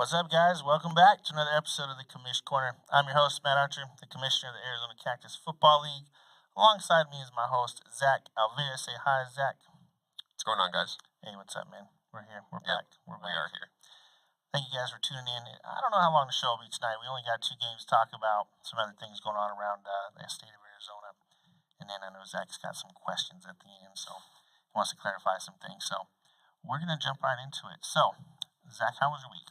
What's up, guys? Welcome back to another episode of the Commish Corner. I'm your host, Matt Archer, the commissioner of the Arizona Cactus Football League. Alongside me is my host, Zach Alvira. Say hi, Zach. What's going on, guys? Hey, what's up, man? We're here. We're Yep, back. We are here. Thank you guys for tuning in. I don't know how long the show will be tonight. We only got 2 games to talk about, some other things going on around the state of Arizona. And then I know Zach's got some questions at the end, so he wants to clarify some things. So we're going to jump right into it. So, Zach, how was your week?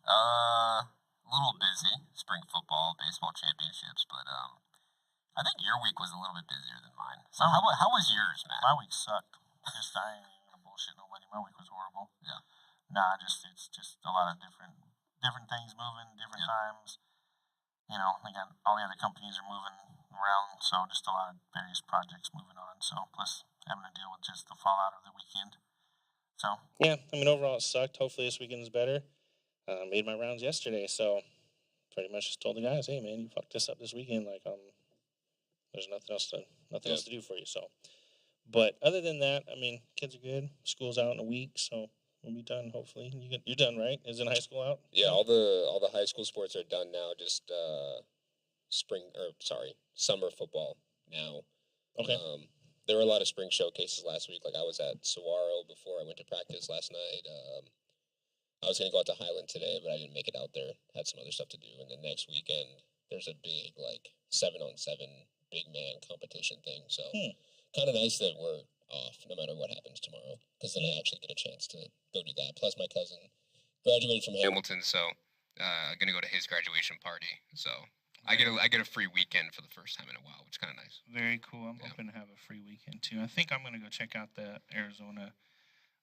A little busy. Spring football, baseball championships, but I think your week was a little bit busier than mine. So how was yours, Matt? My week sucked. I ain't even gonna bullshit nobody. My week was horrible. Yeah. Nah, it's just a lot of different things moving, different times. You know, we got all the other companies are moving around, so just a lot of various projects moving on. So plus having to deal with just the fallout of the weekend. So yeah, I mean overall it sucked. Hopefully this weekend is better. Made my rounds yesterday, so pretty much just told the guys, "Hey, man, you fucked this up this weekend. Like, there's nothing else to do for you." So, but other than that, I mean, kids are good. School's out in a week, so we'll be done. Hopefully, you're done, right? Isn't high school out? Yeah, all the high school sports are done now. Just summer football now. Okay. There were a lot of spring showcases last week. Like I was at Saguaro before I went to practice last night. I was going to go out to Highland today, but I didn't make it out there. Had some other stuff to do. And then next weekend, there's a big, 7-on-7 big man competition thing. So kind of nice that we're off no matter what happens tomorrow, because then I actually get a chance to go do that. Plus, my cousin graduated from Hamilton, so I'm going to go to his graduation party. So I get a free weekend for the first time in a while, which is kind of nice. Very cool. I'm hoping to have a free weekend, too. I think I'm going to go check out the Arizona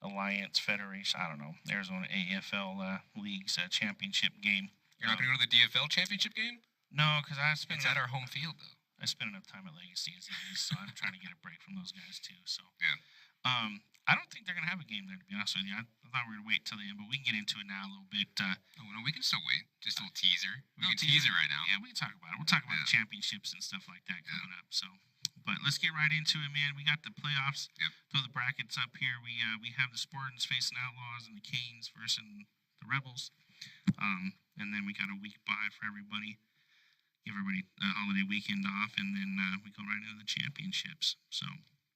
Alliance Federation, I don't know, Arizona AFL League's championship game. You're not going to go to the DFL championship game? No, because It's at our home field, though. I spent enough time at Legacy as it is, so I'm trying to get a break from those guys, too. So, yeah. I don't think they're going to have a game there, to be honest with you. I thought we were going to wait till the end, but we can get into it now a little bit. No, we can still wait. Just a little teaser. We can tease it right now. Yeah, we can talk about it. We'll talk about the championships and stuff like that coming up, so... But let's get right into it, man. We got the playoffs. Yep. Throw the brackets up here. We have the Spartans facing Outlaws and the Canes versus the Rebels. And then we got a week bye for everybody. Give everybody a holiday weekend off, and then we go right into the championships. So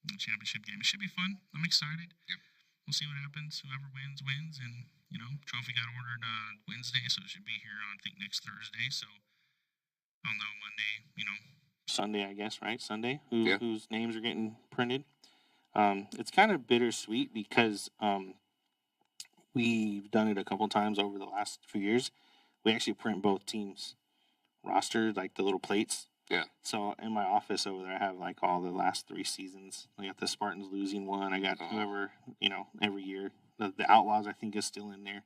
the championship game. It should be fun. I'm excited. Yep. We'll see what happens. Whoever wins. And, trophy got ordered Wednesday, so it should be here on, I think, next Thursday. So I'll know Monday, Sunday, I guess, right? Sunday, whose names are getting printed. It's kind of bittersweet because we've done it a couple times over the last few years. We actually print both teams' roster, like the little plates. Yeah. So in my office over there, I have like all the last 3 seasons. I got the Spartans losing one. I got whoever, every year. The Outlaws, I think, is still in there.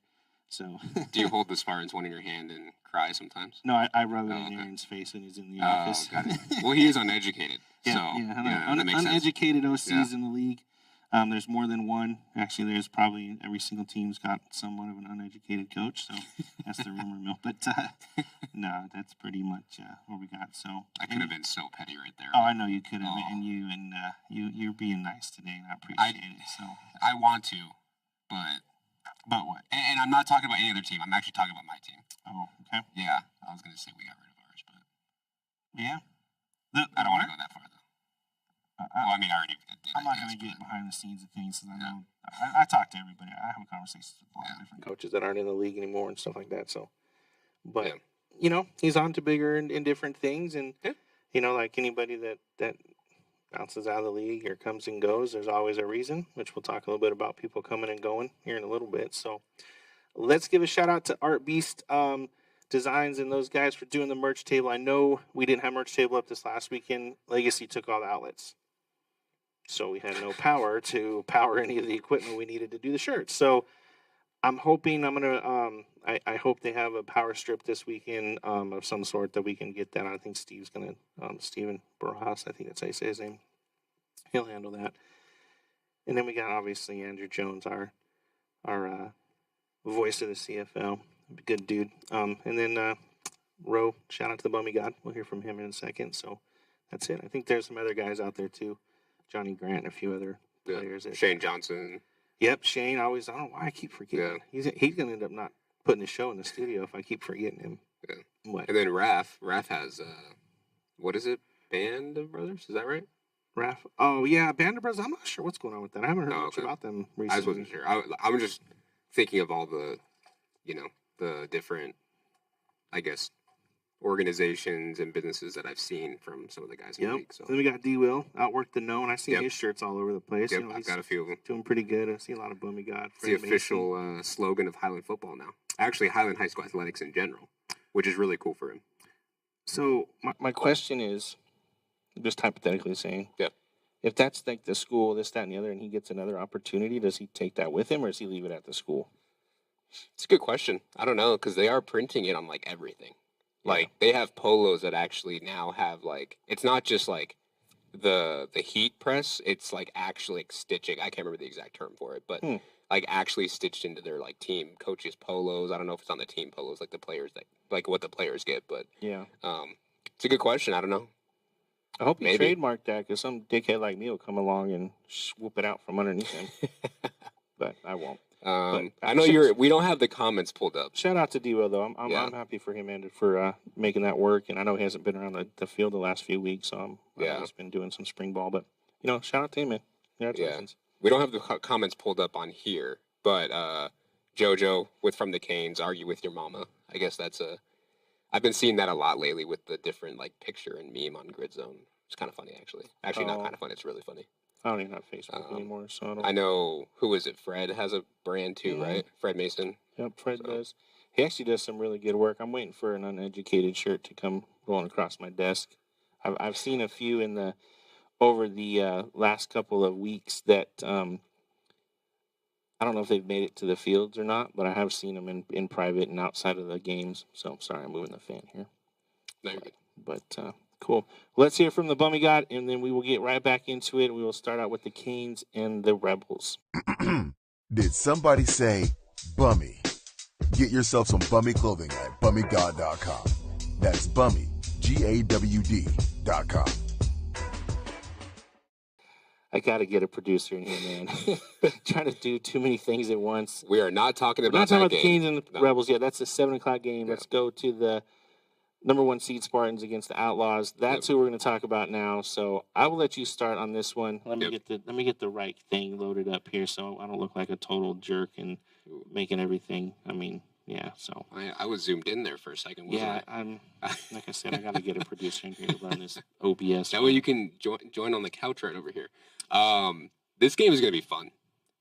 So. Do you hold the Spartans one in your hand and cry sometimes? No, I rub it in Aaron's face when he's in the office. Got it. Well, he is uneducated. Uneducated OCs in the league. There's more than one. Actually, there's probably every single team's got somewhat of an uneducated coach. So that's the rumor mill. But no, that's pretty much what we got. So I could have been so petty right there. Oh, I know you could have, and you're being nice today, and I appreciate it. So I want to, but. But what? And I'm not talking about any other team. I'm actually talking about my team. Oh, okay. Yeah, I was going to say we got rid of ours, but... Yeah? I don't want to go that far, though. I already did. I'm not going to get behind the scenes of things, because I know... I talk to everybody. I have conversations with a lot of different coaches that aren't in the league anymore and stuff like that, so... But, he's on to bigger and different things, and, like anybody that bounces out of the league or comes and goes, there's always a reason, which we'll talk a little bit about people coming and going here in a little bit. So let's give a shout out to Art Beast Designs and those guys for doing the merch table. I know we didn't have merch table up this last weekend. Legacy took all the outlets, so we had no power to power any of the equipment we needed to do the shirts. So I'm hoping I hope they have a power strip this weekend of some sort that we can get that. I think Steve's going to, Steven Barras, I think that's how you say his name. He'll handle that. And then we got, obviously, Andrew Jones, our voice of the CFL. Good dude. And then Roe, shout out to the Bummy God. We'll hear from him in a second. So that's it. I think there's some other guys out there, too. Johnny Grant and a few other players. Shane Johnson. Yep, Shane. I don't know why I keep forgetting. Yeah. He's going to end up not putting a show in the studio if I keep forgetting him. Yeah. What? And then Raph has, what is it? Band of Brothers? Is that right? Raph? Oh, yeah, Band of Brothers. I'm not sure what's going on with that. I haven't heard much about them recently. I just wasn't sure. I was just thinking of all the, the different, I guess, organizations and businesses that I've seen from some of the guys in the league. So. Then we got D-Will, Outwork the Known. I see his shirts all over the place. Yep, I've got a few of them. Doing pretty good. I see a lot of Bummy God. It's the official slogan of Highland football now. Actually, Highland High School athletics in general, which is really cool for him. So my question is, just hypothetically saying, if that's like the school, this, that, and the other, and he gets another opportunity, does he take that with him or does he leave it at the school? It's a good question. I don't know, because they are printing it on, like, everything. Like, they have polos that actually now have, like, it's not just, like, the heat press. It's, like, actually like, stitching. I can't remember the exact term for it, but, like, actually stitched into their, like, team coaches' polos. I don't know if it's on the team polos, like, the players, like, what the players get, but, it's a good question. I don't know. I hope he trademarked that, because some dickhead like me will come along and swoop it out from underneath him. But I won't. I know we don't have the comments pulled up. Shout out to D-Will, though. I'm happy for him and for making that work. And I know he hasn't been around the field the last few weeks, so he's been doing some spring ball. But, shout out to him, man. Congratulations. We don't have the comments pulled up on here, but JoJo From the Canes, argue with your mama. I guess that's I've been seeing that a lot lately with the different, like, picture and meme on Grid Zone. It's kind of funny, actually. Actually, not kind of funny. It's really funny. I don't even have Facebook anymore, so I don't. I know, who is it? Fred has a brand too, right? Fred Mason. Yep, Fred does. He actually does some really good work. I'm waiting for an uneducated shirt to come rolling across my desk. I've seen a few over the last couple of weeks that I don't know if they've made it to the fields or not, but I have seen them in private and outside of the games. So sorry, I'm moving the fan here. No, you're good. But cool. Let's hear from the Bummy God, and then we will get right back into it. We will start out with the Canes and the Rebels. Did somebody say Bummy? Get yourself some Bummy clothing at BummyGod.com. That's Bummy, GAWD.com. I got to get a producer in here, man. Trying to do too many things at once. We are not talking about the Canes and the Rebels yet. That's a 7 o'clock game. Let's go to the number 1 seed Spartans against the Outlaws. That's who we're going to talk about now. So I will let you start on this one. Let me get the right thing loaded up here so I don't look like a total jerk and making everything. I mean, so I was zoomed in there for a second. I'm like I said, I got to get a producer in here to run this OBS. That way you can join on the couch right over here. This game is going to be fun.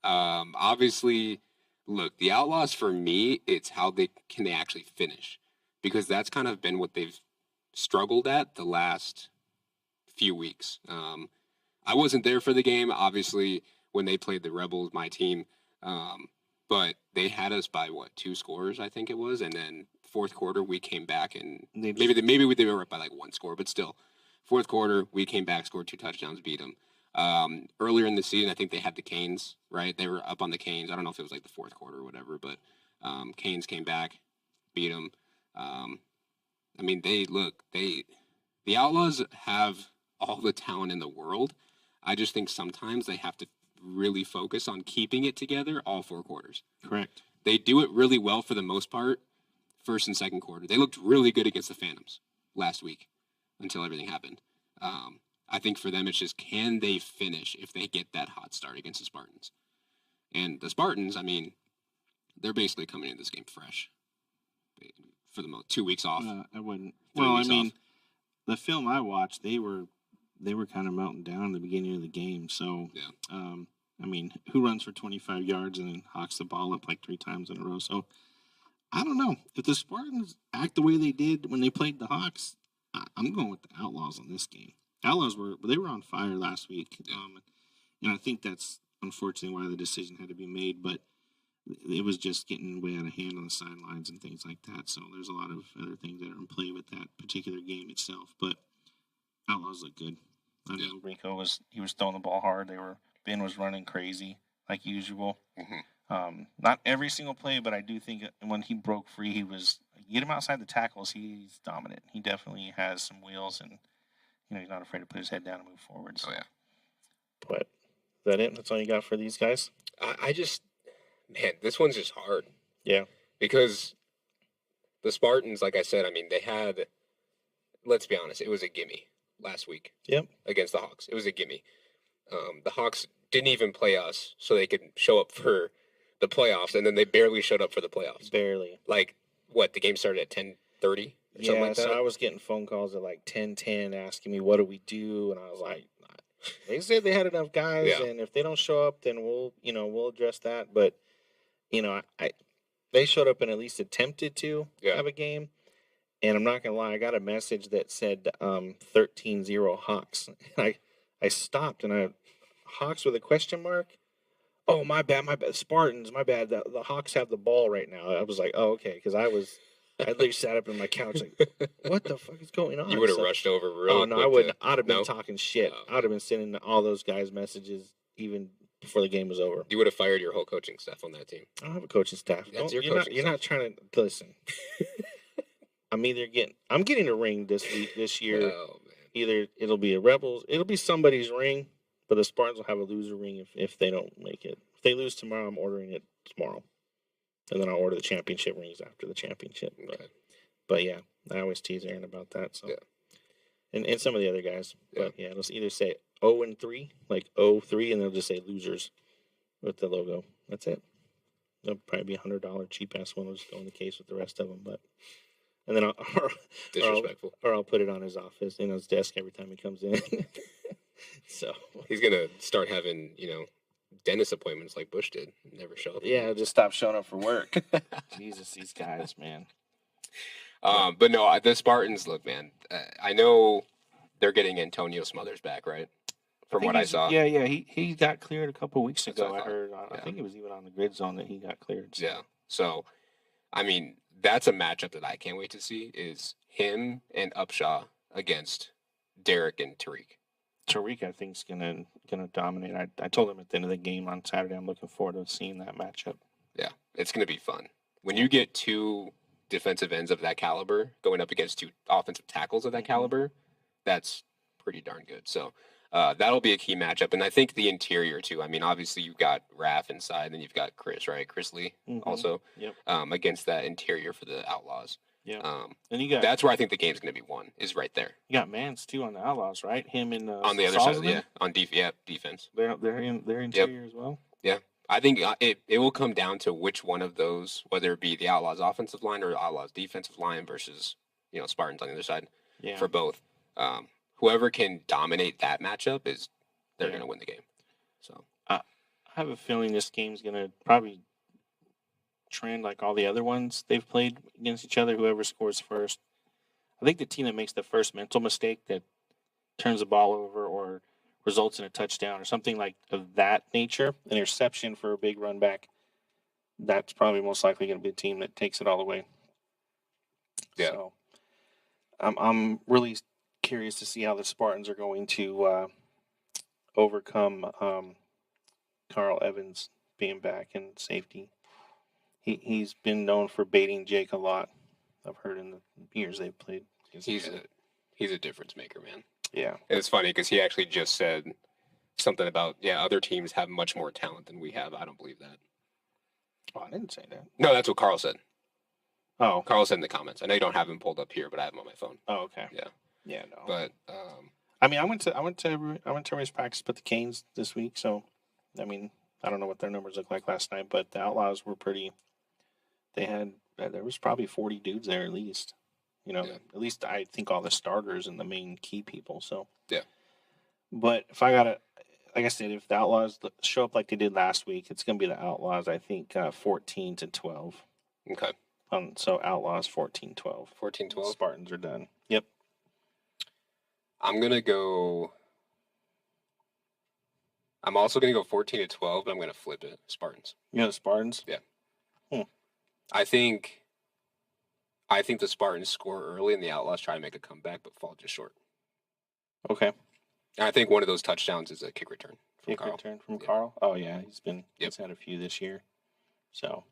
Obviously, look, the Outlaws for me, it's how they actually finish. Because that's kind of been what they've struggled at the last few weeks. I wasn't there for the game, obviously, when they played the Rebels, my team. But they had us by, 2 scores, I think it was. And then fourth quarter, we came back, and maybe they were up by, 1 score. But still, fourth quarter, we came back, scored 2 touchdowns, beat them. Earlier in the season, I think they had the Canes, right? They were up on the Canes. I don't know if it was, the fourth quarter or whatever. But Canes came back, beat them. I mean, the Outlaws have all the talent in the world. I just think sometimes they have to really focus on keeping it together all 4 quarters. Correct. They do it really well for the most part, first and second quarter. They looked really good against the Phantoms last week until everything happened. I think for them, it's just, can they finish if they get that hot start against the Spartans? And the Spartans, I mean, they're basically coming into this game fresh. For the 2 weeks off. I wouldn't. Well, I mean, the film I watched, they were kind of melting down in the beginning of the game. So, I mean, who runs for 25 yards and then hawks the ball up 3 times in a row? So, I don't know. If the Spartans act the way they did when they played the Hawks, I'm going with the Outlaws on this game. Outlaws were on fire last week. And I think that's unfortunately why the decision had to be made. But it was just getting way out of hand on the sidelines and things like that. So there's a lot of other things that are in play with that particular game itself. But Outlaws look good. I know Rico was throwing the ball hard. Ben was running crazy like usual. Mm-hmm. Not every single play, but I do think when he broke free, get him outside the tackles. He's dominant. He definitely has some wheels, and he's not afraid to put his head down and move forward. So. Oh yeah. But is that it? That's all you got for these guys? I just. Man, this one's just hard. Yeah. Because the Spartans, like I said, I mean, they had, let's be honest, it was a gimme last week. Yep. Against the Hawks. It was a gimme. The Hawks didn't even play us so they could show up for the playoffs, and then they barely showed up for the playoffs. Barely. Like, what, the game started at 10:30? Yeah, like that? So I was getting phone calls at like 10:10 asking me, what do we do? And I was like, they said they had enough guys, and if they don't show up, then we'll address that. But, they showed up and at least attempted to have a game. And I'm not going to lie, I got a message that said 13-0 Hawks. And I stopped, and Hawks with a question mark? Oh, my bad. Spartans, my bad. The Hawks have the ball right now. I was like, oh, okay, because I literally sat up in my couch like, what the fuck is going on? You would have rushed over real quick. Oh, no, I wouldn't. I'd have been talking shit. I would have been sending all those guys messages even before the game was over. You would have fired your whole coaching staff on that team. I don't have a coaching staff. You're not trying to listen. I'm getting a ring this year. Oh, man. Either it'll be it'll be somebody's ring, but the Spartans will have a loser ring if they don't make it. If they lose tomorrow, I'm ordering it tomorrow. And then I'll order the championship rings after the championship. Okay. But yeah, I always tease Aaron about that. So, and some of the other guys. But yeah, it'll either say 0-3, like 0-3, and they'll just say losers with the logo. That's it. It'll probably be $100 cheap ass one. Will just go in the case with the rest of them. But and then disrespectful. Or I'll put it on his office, his desk every time he comes in. So he's gonna start having dentist appointments like Bush did. Never show up. Yeah, just stop showing up for work. Jesus, these guys, man. But no, the Spartans, look, man. I know they're getting Antonio Smothers back, right? From what I saw. Yeah. He got cleared a couple of weeks ago. I heard. I think it was even on the grid zone that he got cleared. So. Yeah. So, I mean, that's a matchup that I can't wait to see. Is him and Upshaw against Derek and Tariq. Tariq, I think, is gonna dominate. I told him at the end of the game on Saturday, I'm looking forward to seeing that matchup. Yeah, it's gonna be fun when you get two defensive ends of that caliber going up against two offensive tackles of that caliber. That's pretty darn good. So that'll be a key matchup, and I think the interior too. I mean, obviously you've got Raph inside, and you've got Chris, right? Chris Lee also against that interior for the Outlaws. Yeah, and that's where I think the game's going to be won. Is right there. You got Mans too on the Outlaws, right? Him and on the other side, on defense. They're interior as well. Yeah, I think it will come down to which one of those, whether it be the Outlaws offensive line or the Outlaws defensive line versus Spartans on the other side. Yeah. For both, whoever can dominate that matchup they're going to win the game. So I have a feeling this game's going to probably trend like all the other ones they've played against each other. Whoever scores first, I think the team that makes the first mental mistake that turns the ball over or results in a touchdown or something like of that nature, an interception for a big run back, that's probably most likely going to be the team that takes it all the way. Yeah. So I'm really curious to see how the Spartans are going to overcome Carl Evans being back in safety. He's been known for baiting Jake a lot. I've heard in the years they've played. He's a difference maker, man. Yeah. And it's funny because he actually just said something about, other teams have much more talent than we have. I don't believe that. Oh, I didn't say that. No, that's what Carl said. Oh. Carl said in the comments. I know you don't have him pulled up here, but I have him on my phone. Oh, okay. Yeah. Yeah, no. But I mean, I went to everybody's practice but the Canes this week, so I mean, I don't know what their numbers looked like last night, but the Outlaws were pretty. There was probably 40 dudes there at least. At least I think all the starters and the main key people. So yeah. But if I gotta, like I said, if the Outlaws show up like they did last week, it's gonna be the Outlaws. I think 14-12. Okay. So Outlaws 14-12. 14-12. Spartans are done. Yep. I'm also gonna go 14-12, but I'm gonna flip it. Spartans. The Spartans? Yeah. I think the Spartans score early and the Outlaws try to make a comeback but fall just short. Okay. And I think one of those touchdowns is a kick return from Carl. Carl? Oh, yeah. He's had a few this year. So,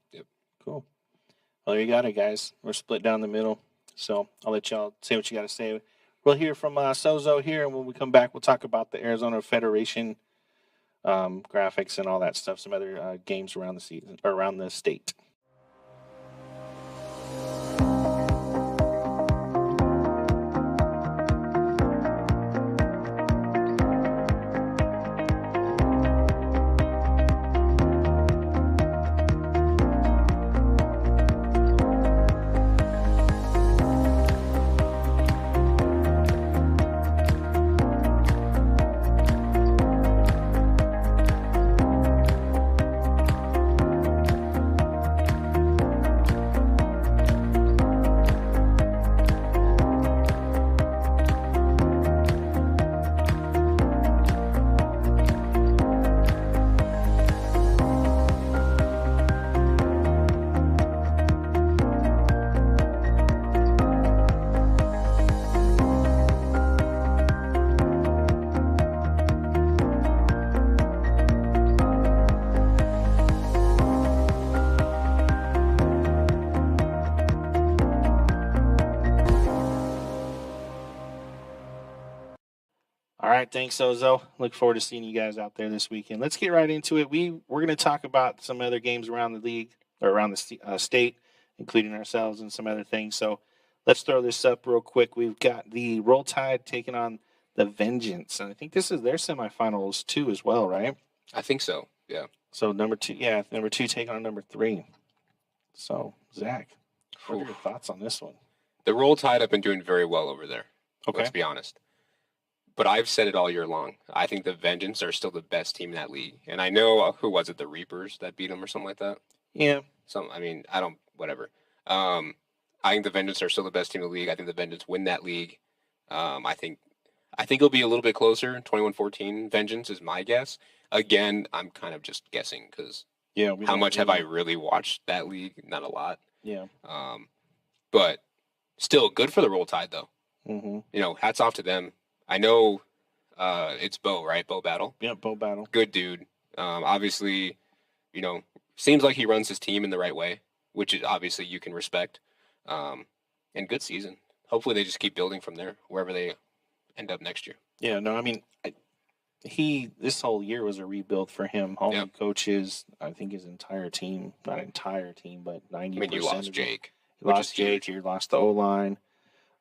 cool. Well, there you got it, guys. We're split down the middle. So, I'll let y'all say what you got to say. We'll hear from Sozo here, and when we come back, we'll talk about the Arizona Federation graphics and all that stuff, some other games around the season, or around the state. right, thanks, Ozo. Look forward to seeing you guys out there this weekend. Let's get right into it. We're going to talk about some other games around the league or around the state, including ourselves and some other things. So let's throw this up real quick. We've got the Roll Tide taking on the Vengeance, and I think this is their semifinals too as well, right? I think so. Yeah. So number two taking on number 3. So Zach, what are your thoughts on this one? The Roll Tide have been doing very well over there. Okay. Let's be honest. But I've said it all year long. I think the Vengeance are still the best team in that league. And I know, who was it, the Reapers that beat them or something like that? Yeah. Whatever. I think the Vengeance are still the best team in the league. I think the Vengeance win that league. I think it'll be a little bit closer. 21-14 Vengeance is my guess. Again, I'm kind of just guessing because how much have I really watched that league? Not a lot. Yeah. But still good for the Roll Tide, though. Mm-hmm. Hats off to them. I know it's Bo, right? Bo Battle. Yeah, Bo Battle. Good dude. Obviously, seems like he runs his team in the right way, which is obviously you can respect. And good season. Hopefully they just keep building from there, wherever they end up next year. Yeah, no, I mean, this whole year was a rebuild for him. All the coaches, I think his entire team, not entire team, but 90%. I mean, you lost Jake. You lost Jake, you lost the O-line.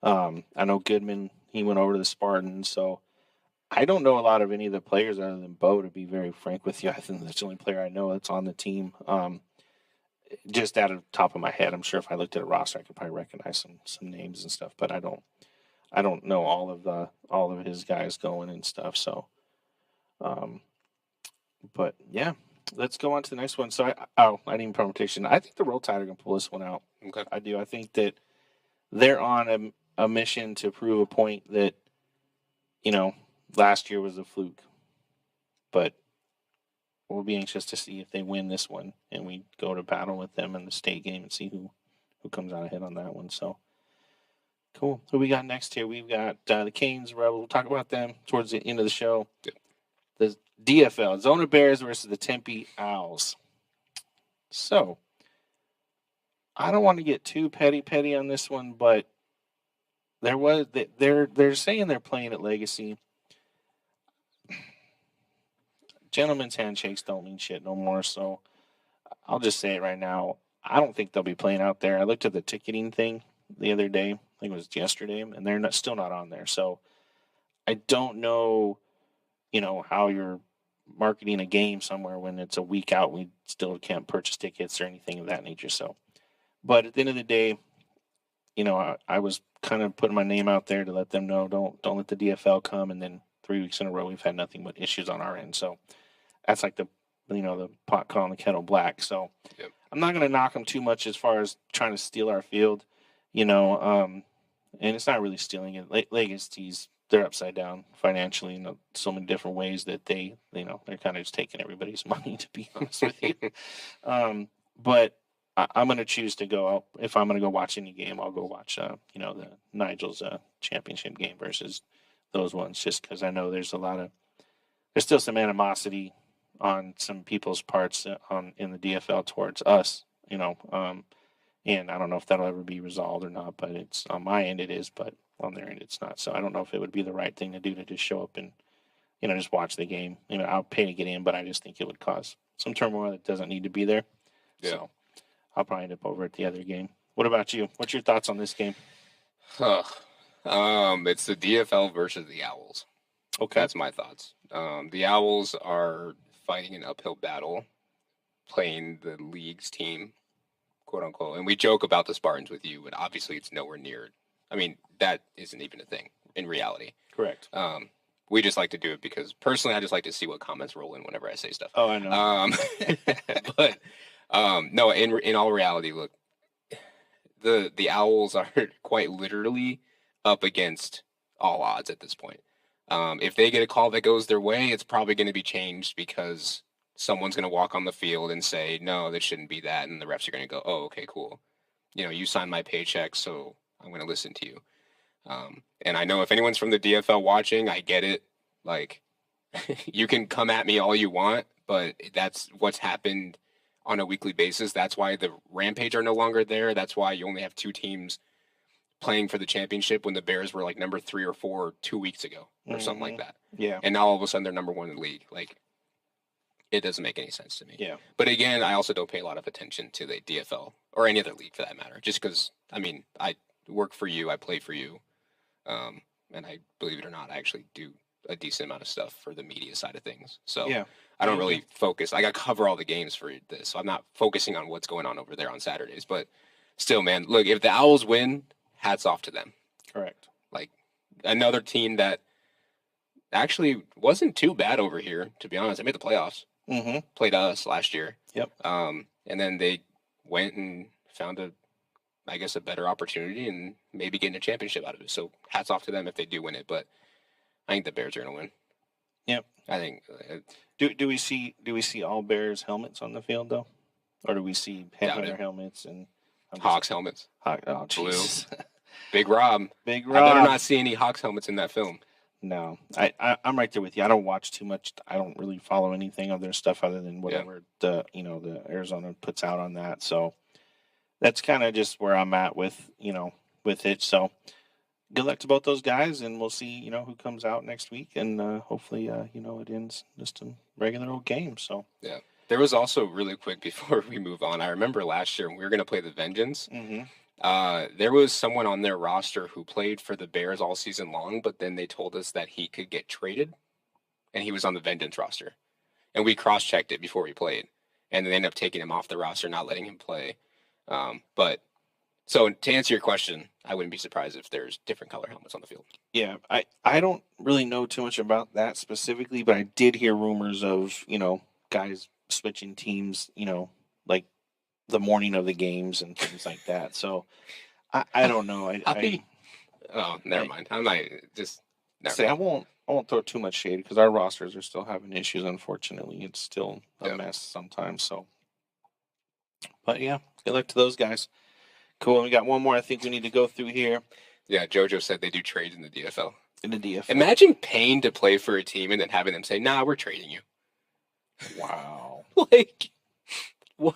I know Goodman, he went over to the Spartans, so I don't know a lot of any of the players other than Bo, to be very frank with you. I think that's the only player I know that's on the team. Just out of the top of my head, I'm sure if I looked at a roster, I could probably recognize some names and stuff, but I don't know all of his guys going and stuff. So, but yeah, let's go on to the next one. So I didn't even prediction. I think the Roll Tide are gonna pull this one out. Okay, I do. I think that they're on a mission to prove a point that last year was a fluke, but we'll be anxious to see if they win this one and we go to battle with them in the state game and see who comes out ahead on that one. So cool. Who we got next here? We've got the Canes Rebels. We'll talk about them towards the end of the show. Yeah. The DFL, Zona Bears versus the Tempe Owls. So I don't want to get too petty on this one, but they're saying they're playing at Legacy. Gentlemen's handshakes don't mean shit no more, so I'll just say it right now. I don't think they'll be playing out there. I looked at the ticketing thing the other day. I think it was yesterday, and they're still not on there. So I don't know, how you're marketing a game somewhere when it's a week out. We still can't purchase tickets or anything of that nature. So, but at the end of the day, I was kind of putting my name out there to let them know don't let the DFL come, and then 3 weeks in a row we've had nothing but issues on our end. So that's like the pot calling the kettle black. So yep. I'm not going to knock them too much as far as trying to steal our field, and it's not really stealing it. Legacy's, they're upside down financially in so many different ways that they're kind of just taking everybody's money, to be honest with you. But I'm going to choose to go out. If I'm going to go watch any game, I'll go watch, the Nigel's championship game versus those ones, just because I know there's still some animosity on some people's parts in the DFL towards us, and I don't know if that'll ever be resolved or not, but it's on my end it is, but on their end it's not. So I don't know if it would be the right thing to do to just show up and, just watch the game. I'll pay to get in, but I just think it would cause some turmoil that doesn't need to be there. Yeah. So I'll probably end up over at the other game. What about you? What's your thoughts on this game? It's the DFL versus the Owls. Okay. That's my thoughts. The Owls are fighting an uphill battle, playing the league's team, quote unquote. And we joke about the Spartans with you, but obviously it's nowhere near. I mean, that isn't even a thing in reality. Correct. We just like to do it because personally, I just like to see what comments roll in whenever I say stuff. Oh, I know. But no, in all reality, look, the Owls are quite literally up against all odds at this point. If they get a call that goes their way, it's probably going to be changed because someone's going to walk on the field and say, no, this shouldn't be that. And the refs are going to go, oh, okay, cool. You signed my paycheck, so I'm going to listen to you. And I know if anyone's from the DFL watching, I get it. Like, you can come at me all you want, but that's what's happened on a weekly basis. That's why the Rampage are no longer there. That's why you only have 2 teams playing for the championship when the Bears were like number 3 or 4 2 weeks ago or something like that. Yeah. And now all of a sudden they're number 1 in the league. Like, it doesn't make any sense to me. Yeah. But again, I also don't pay a lot of attention to the DFL or any other league for that matter. Just because, I mean, I work for you, I play for you, and I, believe it or not, I actually do a decent amount of stuff for the media side of things. So Yeah. I don't really focus. I got to cover all the games for this, so I'm not focusing on what's going on over there on Saturdays. But still, man, look, if the Owls win, hats off to them. Correct. Like, another team that actually wasn't too bad over here, to be honest. They made the playoffs. Mm-hmm. Played us last year. Yep. And then they went and found a better opportunity and maybe getting a championship out of it. So hats off to them if they do win it. But I think the Bears are going to win. Yep. I think. Do we see all Bears helmets on the field though, or do we see Panther helmets and Hawks helmets? Oh, jeez. Big Rob. Big I Rob. better not see any Hawks helmets in that film. No, I'm right there with you. I don't watch too much. I don't really follow anything of their stuff other than whatever the Arizona puts out on that. So that's kind of just where I'm at with it. So good luck to both those guys, and we'll see who comes out next week, and hopefully it ends just a regular old game. So yeah, there was also really quick before we move on. I remember last year when we were going to play the Vengeance. Mm-hmm. There was someone on their roster who played for the Bears all season long, but then they told us that he could get traded, and he was on the Vengeance roster. And we cross-checked it before we played, and they ended up taking him off the roster, not letting him play. But so to answer your question, I wouldn't be surprised if there's different color helmets on the field. Yeah, I don't really know too much about that specifically, but I did hear rumors of guys switching teams, like the morning of the games and things like that. So I don't know. Never mind. I might just say I won't throw too much shade because our rosters are still having issues. Unfortunately, it's still a mess sometimes. So, but yeah, good luck to those guys. Cool. We got one more I think we need to go through here. Yeah, JoJo said they do trades in the DFL. In the DFL. Imagine paying to play for a team and then having them say, "Nah, we're trading you." Wow. Like, what?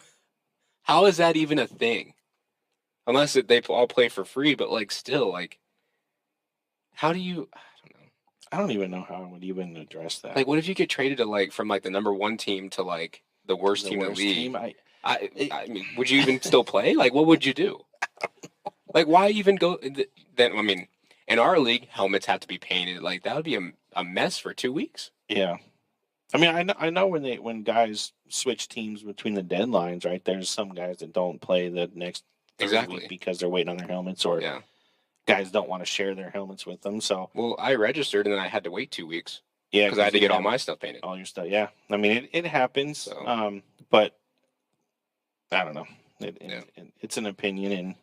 How is that even a thing? Unless they all play for free, but like still, like, how do you? I don't know. I don't even know how I would even address that. Like, what if you get traded to from the number 1 team to the worst team in the league? I mean, would you even still play? Like, what would you do? Like, why even go? Then I mean, in our league, helmets have to be painted. Like, that would be a mess for 2 weeks. Yeah. I mean, I know when guys switch teams between the deadlines, right? There's some guys that don't play the next week because they're waiting on their helmets, or guys don't want to share their helmets with them. So, well, I registered and then I had to wait 2 weeks. Yeah, because I had to get all my stuff painted. All your stuff, yeah. I mean, it happens. So. But I don't know. It's an opinion, and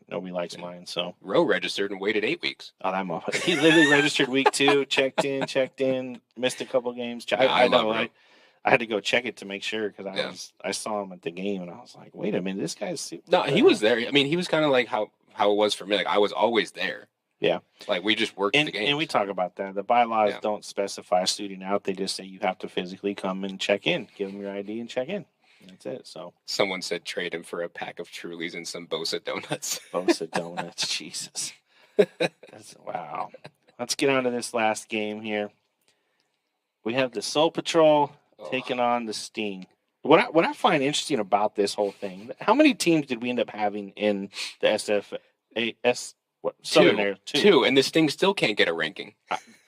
nobody likes mine. So Roe registered and waited 8 weeks. Oh, I'm off. He literally registered week 2, checked in, missed a couple games. I know. I had to go check it to make sure because I saw him at the game and I was like, wait a minute, this guy's no, he was there. I mean, he was kind of like how it was for me. Like, I was always there. Yeah. Like, we just worked the game. And we talk about that. The bylaws don't specify student out. They just say you have to physically come and check in, give them your ID and check in. That's it. So someone said trade him for a pack of Trulies and some Bosa donuts. Bosa donuts, Jesus. Wow. Let's get on to this last game here. We have the Soul Patrol taking on the Sting. What I find interesting about this whole thing, how many teams did we end up having in the SFAS? Southern Air? Two, and the Sting still can't get a ranking.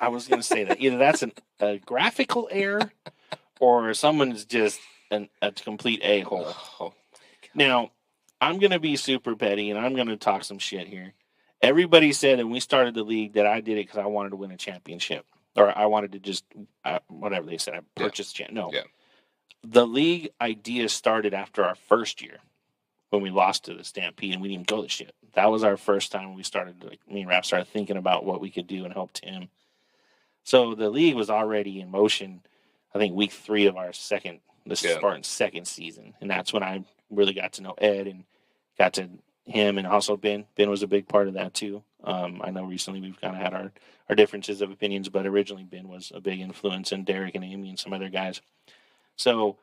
I was going to say that. Either that's a graphical error or someone's just a complete a-hole. Oh, now, I'm going to be super petty, and I'm going to talk some shit here. Everybody said when we started the league that I did it because I wanted to win a championship. Or I wanted to just, whatever they said, I purchased No. Yeah. The league idea started after our first year when we lost to the Stampede and we didn't even go to shit. That was our first time we started, me and Raph started thinking about what we could do and help Tim. So the league was already in motion, I think, week 3 of our Spartans' second season. And that's when I really got to know Ed and got to him and also Ben. Ben was a big part of that too. I know recently we've kind of had our differences of opinions, but originally Ben was a big influence, and Derek and Amy and some other guys. So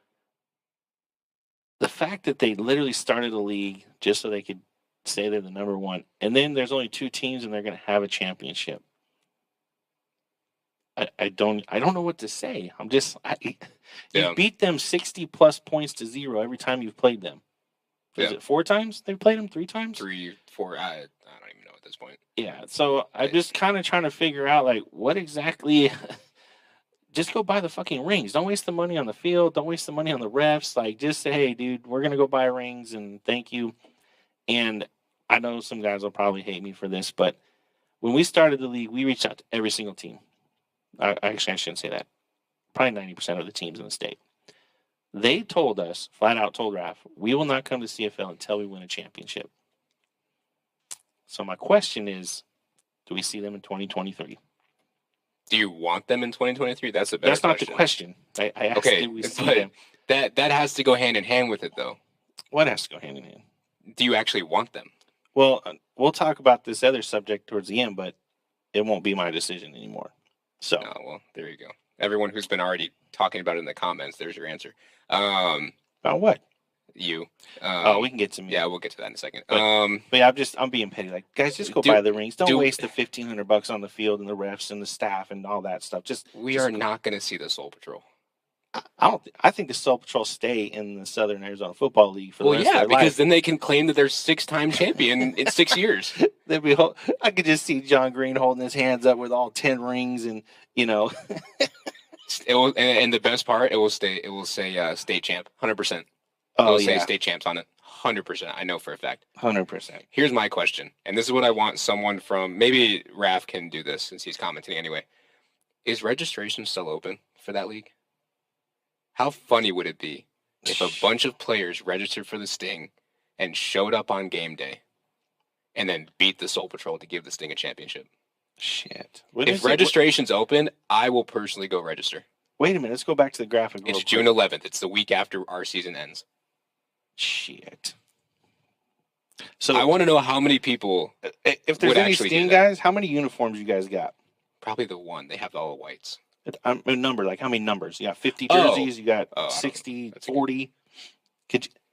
the fact that they literally started a league just so they could say they're the number one, and then there's only 2 teams and they're going to have a championship. I don't know what to say. You beat them 60 plus points to 0 every time you've played them. Is it 4 times they've played them? 3 times? 3, 4. I don't even know at this point. Yeah. So I'm just kind of trying to figure out like what exactly. Just go buy the fucking rings. Don't waste the money on the field. Don't waste the money on the refs. Like, just say, hey, dude, we're going to go buy rings and thank you. And I know some guys will probably hate me for this, but when we started the league, we reached out to every single team. I shouldn't say that. Probably 90% of the teams in the state. They told us, flat out told Raph, we will not come to CFL until we win a championship. So my question is, do we see them in 2023? Do you want them in 2023? That's a better That's not question. the question. I asked did we see them. That has to go hand in hand with it, though. What has to go hand in hand? Do you actually want them? Well, we'll talk about this other subject towards the end, but it won't be my decision anymore. So, oh, well, there you go. Everyone who's been already talking about it in the comments, there's your answer. About what? You. We can get to me. Yeah, we'll get to that in a second. But yeah, I'm being petty. Like, guys, just go buy the rings. Don't waste the $1,500 on the field and the refs and the staff and all that stuff. We are not going to see the Soul Patrol. I think the Soul Patrol stay in the Southern Arizona Football League for the rest of their because life. Then they can claim that they're 6-time champion in 6 years. I could just see John Green holding his hands up with all 10 rings, and It will, and the best part, it will say state champ, 100%. It will say state champs on it, 100%. I know for a fact. 100%. Here's my question, and this is what I want someone from, maybe Raph can do this since he's commenting anyway. Is registration still open for that league? How funny would it be if a bunch of players registered for the Sting and showed up on game day and then beat the Soul Patrol to give the Sting a championship? Shit. If registration's open, I will personally go register. Wait a minute. Let's go back to the graphic. It's June 11th. It's the week after our season ends. Shit. So I want to know how many people. If there's any Sting guys, how many uniforms you guys got? Probably the one. They have all the whites. A number, like how many numbers? You got 50 jerseys. You got 60, 40.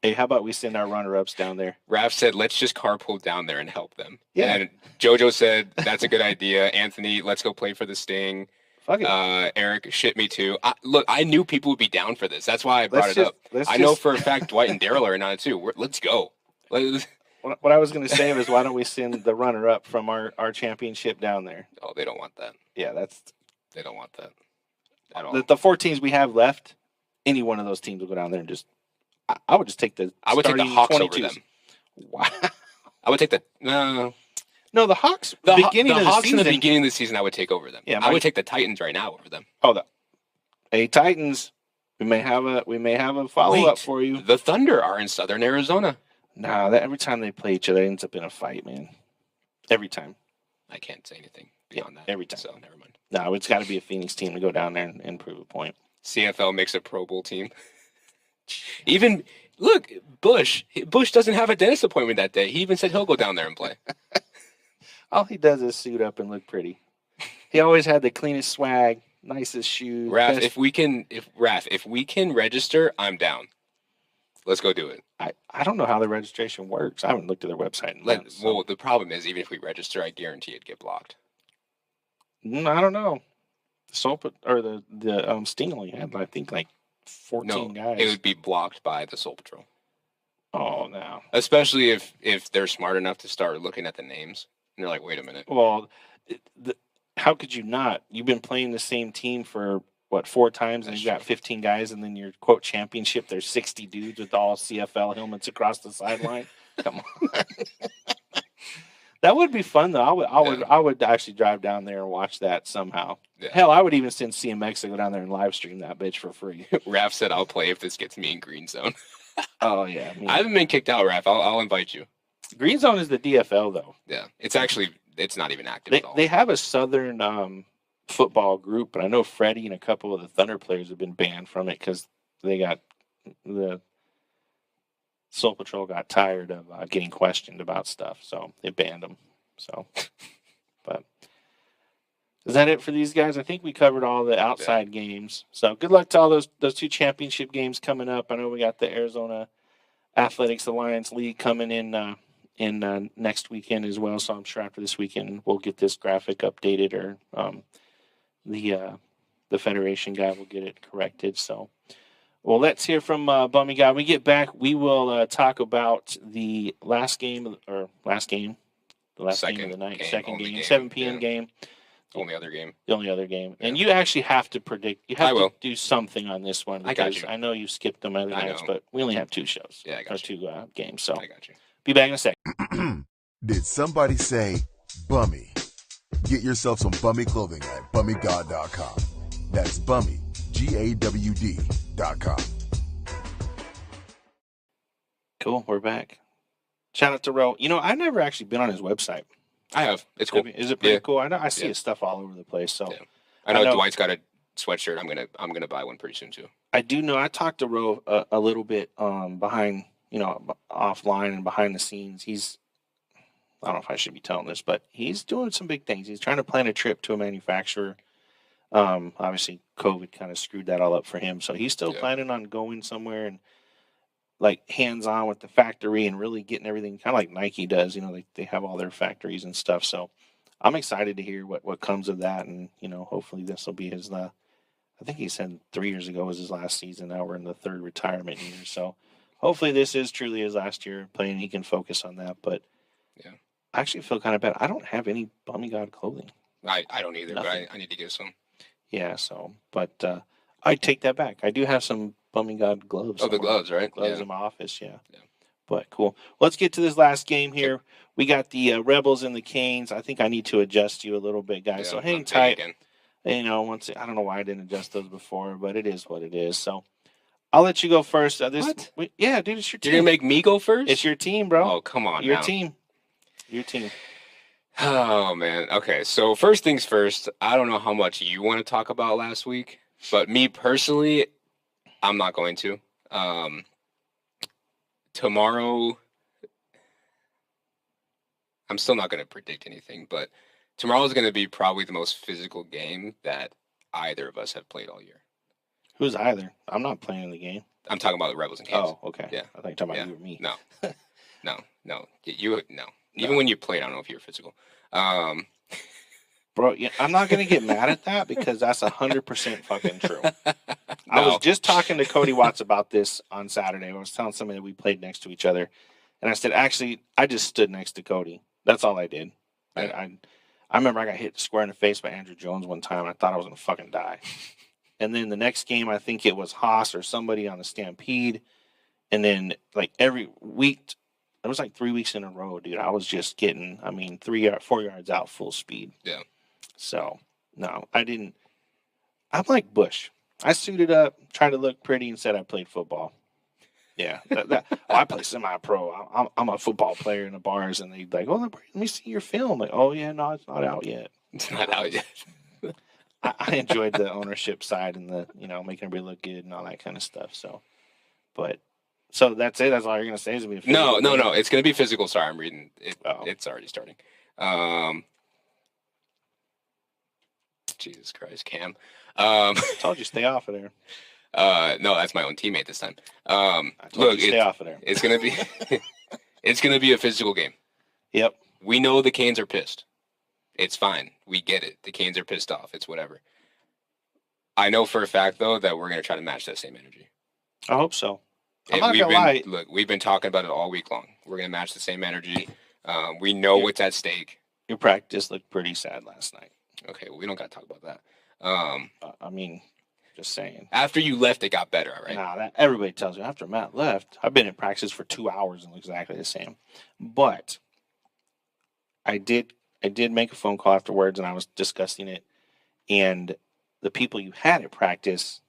Hey, how about we send our runner-ups down there? Raph said, let's just carpool down there and help them. Yeah. And JoJo said, that's a good idea. Anthony, let's go play for the Sting. Fuck it. Eric, shit me too. Look, I knew people would be down for this. That's why I brought it up. I know for a fact Dwight and Daryl are on it too. Let's go. What I was going to say was, why don't we send the runner-up from our championship down there? Oh, they don't want that. Yeah, they don't want that at all. The 4 teams we have left, any one of those teams will go down there and just. I would just take the. I would take the Hawks 22s. over them. Wow. I would take the no. No, the Hawks. The Hawks in the beginning of the season, I would take over them. Yeah, I would take the Titans right now over them. Hey, Titans. We may have a follow up for you. The Thunder are in Southern Arizona. Nah, every time they play each other, it ends up in a fight, man. Every time. I can't say anything beyond that. Every time. So never mind. No, it's got to be a Phoenix team to go down there and prove a point. CFL makes a Pro Bowl team. Even look, Bush doesn't have a dentist appointment that day. He even said he'll go down there and play. All he does is suit up and look pretty. He always had the cleanest swag, nicest shoes. Raph, if we can register, I'm down. Let's go do it. I don't know how the registration works. I haven't looked at their website in months. Well, the problem is, even if we register, I guarantee it'd get blocked. I don't know. The Sting only had, I think, like 14 guys. It would be blocked by the Soul Patrol. Oh, no. Especially if they're smart enough to start looking at the names. And they're like, wait a minute. Well, how could you not? You've been playing the same team for, 4 times, and you got 15 guys, and then your, quote, championship, there's 60 dudes with all CFL helmets across the sideline? Come on. That would be fun, though. I would actually drive down there and watch that somehow. Yeah. Hell, I would even send CMX to go down there and live stream that bitch for free. Raph said, I'll play if this gets me in Green Zone. Oh, yeah. I haven't been kicked out, Raph. I'll invite you. Green Zone is the DFL, though. Yeah. It's not even active at all. They have a Southern football group, but I know Freddie and a couple of the Thunder players have been banned from it because the Soul Patrol got tired of getting questioned about stuff, so they banned them. So, but is that it for these guys? I think we covered all the outside games. So good luck to all those 2 championship games coming up. I know we got the Arizona Athletics Alliance League coming in in next weekend as well. So I'm sure after this weekend we'll get this graphic updated, or the Federation guy will get it corrected. So, well, let's hear from Bummy Guy. When we get back, we will talk about the last game of the night, second game, 7 p.m. game. Only other game. The only other game. Yeah. And you actually have to predict. You have I will. to do something on this one. I got you. I know you skipped them other nights, but we only have 2 shows. Yeah, I got you. 2 games. So I got you. Be back in a second. Did somebody say bummy? Get yourself some bummy clothing at bummygod.com. That's bummy, GAWD.com. Cool. We're back. Shout out to Ro. I've never actually been on his website. I have. It's cool. Is it pretty cool? I see his stuff all over the place. So I know Dwight's got a sweatshirt. I'm gonna buy one pretty soon too. I do know. I talked to Ro a little bit behind, offline and behind the scenes. I don't know if I should be telling this, but he's doing some big things. He's trying to plan a trip to a manufacturer. Obviously, COVID kind of screwed that all up for him. So he's still planning on going somewhere and like hands-on with the factory and really getting everything kind of like Nike does. They have all their factories and stuff. So I'm excited to hear what comes of that. And, hopefully this will be his, I think he said 3 years ago was his last season. Now we're in the 3rd retirement year. So hopefully this is truly his last year playing. He can focus on that. But I actually feel kind of bad. I don't have any Bummy God clothing. I don't either, but I need to get some. Yeah, so, but I take that back. I do have some Bummy God gloves. Oh, the gloves, right? Gloves in my office, yeah. But cool. Let's get to this last game here. We got the Rebels and the Canes. I think I need to adjust you a little bit, guys. So hang tight. I don't know why I didn't adjust those before, but it is what it is. So I'll let you go first. What? Yeah, dude, it's your team. You're gonna make me go first? It's your team, bro. Oh, come on, Your team. Your team. Oh, man. Okay, so first things first, I don't know how much you want to talk about last week, but me personally, I'm not going to. Tomorrow, I'm still not going to predict anything, but tomorrow is going to be probably the most physical game that either of us have played all year. Who's either? I'm not playing in the game. I'm talking about the Rebels and Canes. Oh, okay. Yeah. I thought you were talking about you or me. No. No. Even when you played, I don't know if you were physical. Bro, I'm not going to get mad at that because that's 100% fucking true. I was just talking to Cody Watts about this on Saturday. I was telling somebody that we played next to each other. And I said, actually, I just stood next to Cody. That's all I did. I remember I got hit square in the face by Andrew Jones one time. I thought I was going to fucking die. And then the next game, I think it was Haas or somebody on the Stampede. And then, like, every week, it was like 3 weeks in a row, dude. I was just getting, 4 yards out full speed. Yeah. So, no, I didn't. I'm like Bush. I suited up, tried to look pretty, and said I played football. Yeah. I play semi-pro. I'm a football player in the bars, and they'd like, oh, let me see your film. Like, oh, yeah, no, it's not out yet. It's not out yet. I enjoyed the ownership side and the, making everybody look good and all that kind of stuff. So that's it. That's all you're going to say is going to be No. It's going to be physical. Sorry, I'm reading it. Oh. It's already starting. Jesus Christ, Cam. I told you stay off of there. No, that's my own teammate this time. Stay off of there. It's going to be it's going to be a physical game. Yep. We know the Canes are pissed. It's fine. We get it. The Canes are pissed off. It's whatever. I know for a fact, though, that we're going to try to match that same energy. I hope so. I'm not going to lie. Look, we've been talking about it all week long. We're going to match the same energy. We know what's at stake. Your practice looked pretty sad last night. Okay, well, we don't got to talk about that. Just saying. After you left, it got better, all right? Nah, everybody tells you. After Matt left, I've been in practice for 2 hours and looks exactly the same. But I did make a phone call afterwards, and I was discussing it. And the people you had at practice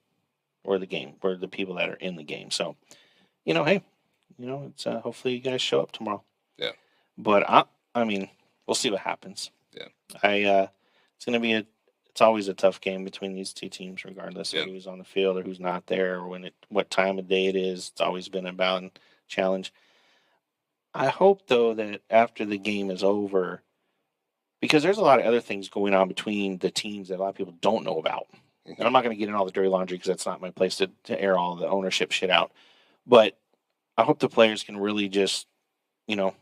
were the people that are in the game. So, hey, it's hopefully you guys show up tomorrow. Yeah. But we'll see what happens. Yeah. It's always a tough game between these two teams, regardless of who's on the field or who's not there, or what time of day it is. It's always been a balance challenge. I hope, though, that after the game is over, because there's a lot of other things going on between the teams that a lot of people don't know about. And I'm not going to get in all the dirty laundry because that's not my place to air all the ownership shit out. But I hope the players can really just,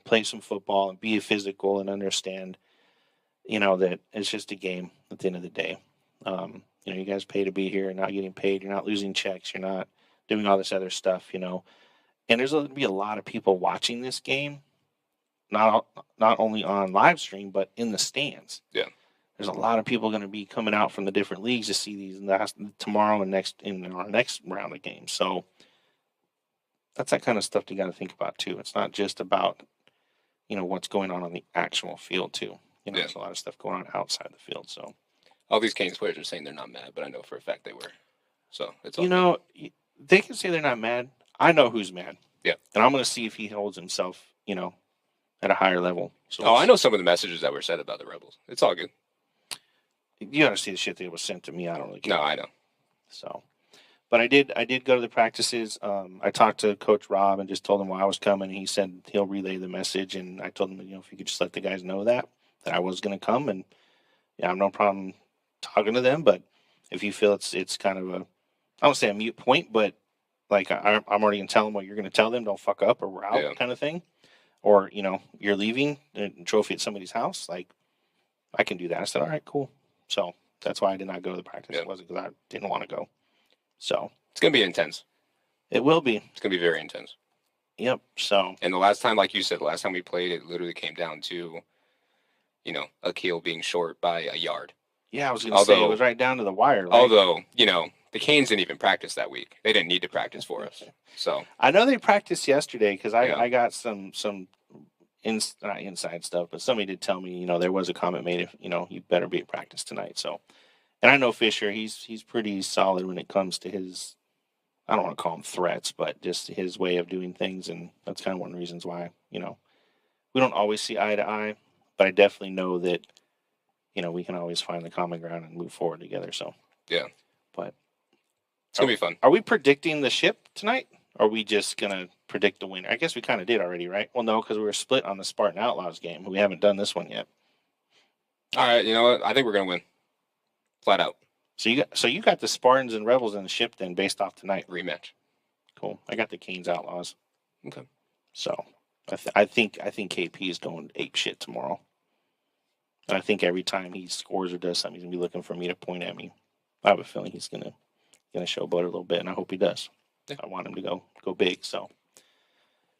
play some football and be physical and understand, that it's just a game at the end of the day. You guys pay to be here. You're not getting paid. You're not losing checks. You're not doing all this other stuff, And there's going to be a lot of people watching this game, not only on live stream, but in the stands. Yeah. There's a lot of people going to be coming out from the different leagues to see these tomorrow and in our next round of games. So that's that kind of stuff you got to think about too. It's not just about, what's going on the actual field too. There's a lot of stuff going on outside the field. So all these Canes players are saying they're not mad, but I know for a fact they were. So it's all good. They can say they're not mad. I know who's mad. Yeah. And I'm going to see if he holds himself, at a higher level. So I know some of the messages that were said about the Rebels. It's all good. You got to see the shit that was sent to me. I don't really care. No, I know. So, but I did go to the practices. I talked to Coach Rob and just told him why I was coming. He said he'll relay the message, and I told him, if you could just let the guys know that I was going to come, and I have no problem talking to them. But if you feel it's kind of I don't say a mute point, but like I'm already going to tell them what you're going to tell them. Don't fuck up, or we're out, kind of thing. Or you're leaving a trophy at somebody's house. Like I can do that. I said, all right, cool. So that's why I did not go to the practice. It wasn't because I didn't want to go. So it's going to be intense. It will be. It's going to be very intense. Yep. So. And the last time, like you said, the last time we played, it literally came down to, Akil being short by a yard. Yeah, I was going to say it was right down to the wire. Right? Although, the Canes didn't even practice that week. They didn't need to practice for us. So I know they practiced yesterday because I got some not inside stuff, but somebody did tell me, there was a comment made if, you better be at practice tonight. So, and I know Fisher, he's pretty solid when it comes to his, I don't want to call them threats, but just his way of doing things. And that's kind of one of the reasons why, we don't always see eye to eye, but I definitely know that, we can always find the common ground and move forward together. So, yeah, but it's going to be fun. Are we predicting the ship tonight? Or are we just going to predict the winner? I guess we kind of did already, right? Well, no, because we were split on the Spartan Outlaws game. We haven't done this one yet. All right, you know what? I think we're going to win. Flat out. So you got the Spartans and Rebels in the ship then based off tonight. Rematch. Cool. I got the Canes Outlaws. Okay. So I think KP is going ape shit tomorrow. And I think every time he scores or does something, he's going to be looking for me to point at me. I have a feeling he's going to showboat a little bit, and I hope he does. I want him to go big, so.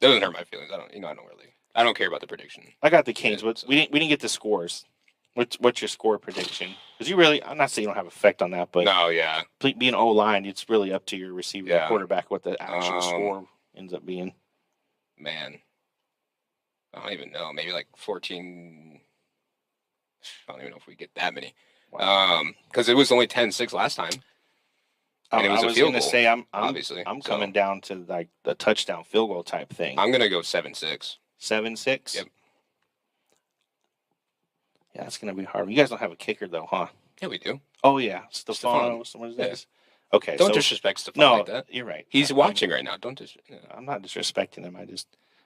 Doesn't hurt my feelings. I don't care about the prediction. I got the Canes, but we didn't get the scores. What's your score prediction? Because I'm not saying you don't have effect on that, but no, yeah, being O-line, it's really up to your receiver and quarterback what the actual score ends up being. Man, I don't even know. Maybe like 14. I don't even know if we get that many. Wow. Because it was only 10-6 last time. And it was a field goal. Say obviously. I'm coming down to like the touchdown field goal type thing. I'm gonna go 7-6. 7-6. Yep. Yeah, that's gonna be hard. You guys don't have a kicker though, huh? Yeah, we do. Oh yeah, Stefano. What is this? Okay. Don't disrespect Stefano like that. You're right. He's watching right now. Don't I'm not disrespecting him.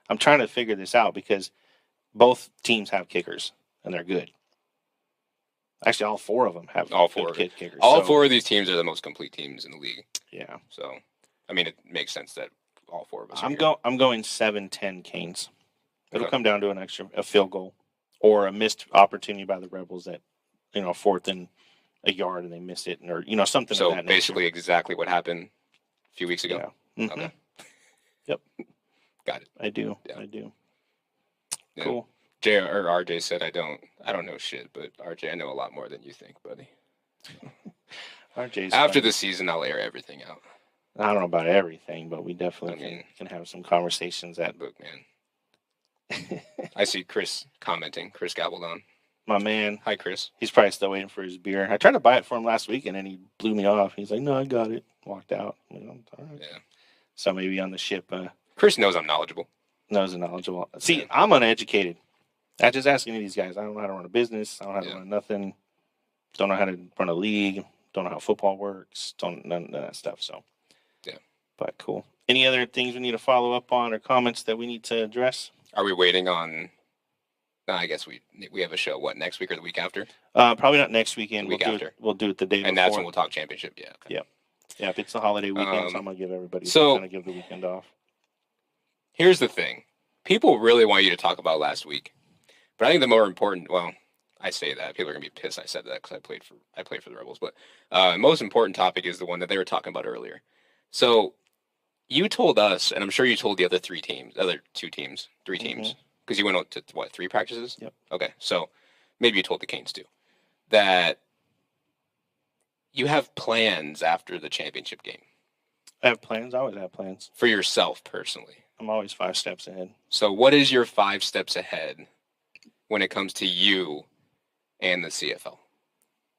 I'm trying to figure this out because both teams have kickers and they're good. Actually, all four of them have good kickers. All four of these teams are the most complete teams in the league. Yeah. So, I mean, it makes sense that all four of us. I'm going 7-10 Canes. It'll come down to a field goal or a missed opportunity by the Rebels that, fourth and a yard and they miss it, or something. So of that basically, exactly what happened a few weeks ago. Yeah. Mm-hmm. Okay. Yep. Got it. I do. Yeah. I do. Yeah. Cool. RJ said I don't know shit, but RJ, I know a lot more than you think, buddy. RJ's after the season, I'll air everything out. I don't know about everything, but we definitely can have some conversations that. Look, man. I see Chris commenting. Chris Gabaldon. My man. Hi, Chris. He's probably still waiting for his beer. I tried to buy it for him last week, and then he blew me off. He's like, "No, I got it." Walked out. All right. Yeah. So maybe on the ship. Chris knows I'm knowledgeable. Knows I'm knowledgeable. See, I'm uneducated. I just ask any of these guys. I don't know how to run a business. I don't know how to run nothing. Don't know how to run a league. Don't know how football works. None of that stuff. So, yeah. But cool. Any other things we need to follow up on or comments that we need to address? Are we waiting on? I guess we have a show. What, next week or the week after? Probably not next weekend. The week after. We'll do it the day before. And that's when we'll talk championship. Yeah. Okay. Yeah. Yeah. If it's the holiday weekend, so I'm gonna give everybody. So give the weekend off. Here's the thing. people really want you to talk about last week, but I think the more important, well, I say that people are gonna be pissed I said that because I played for the Rebels, but most important topic is the one that they were talking about earlier. So you told us, and I'm sure you told the other three teams, because you went out to what, 3 practices? Yep. Okay, so maybe you told the Canes too, that you have plans after the championship game. I have plans. I always have plans. For yourself personally. I'm always 5 steps ahead. So what is your 5 steps ahead when it comes to you and the CFL?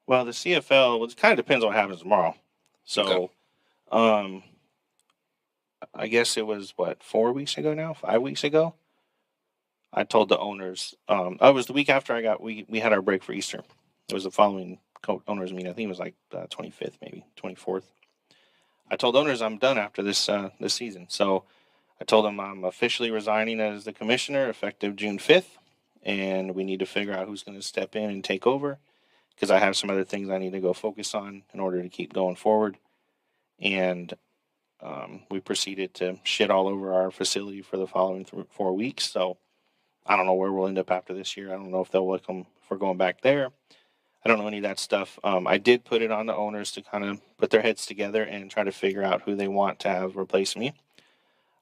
Well, the CFL, it kind of depends on what happens tomorrow. So, okay. I guess it was, 4 weeks ago now? 5 weeks ago? I told the owners, it was the week after we had our break for Easter. It was the following owners meeting. I think it was like 25th, maybe 24th. I told owners I'm done after this season. So I told them I'm officially resigning as the commissioner effective June 5th. And we need to figure out who's going to step in and take over, because I have some other things I need to go focus on in order to keep going forward. And we proceeded to shit all over our facility for the following 4 weeks. So I don't know where we'll end up after this year. I don't know if they'll welcome if we're going back there. I don't know any of that stuff. I did put it on the owners to kind of put their heads together and try to figure out who they want to have replace me.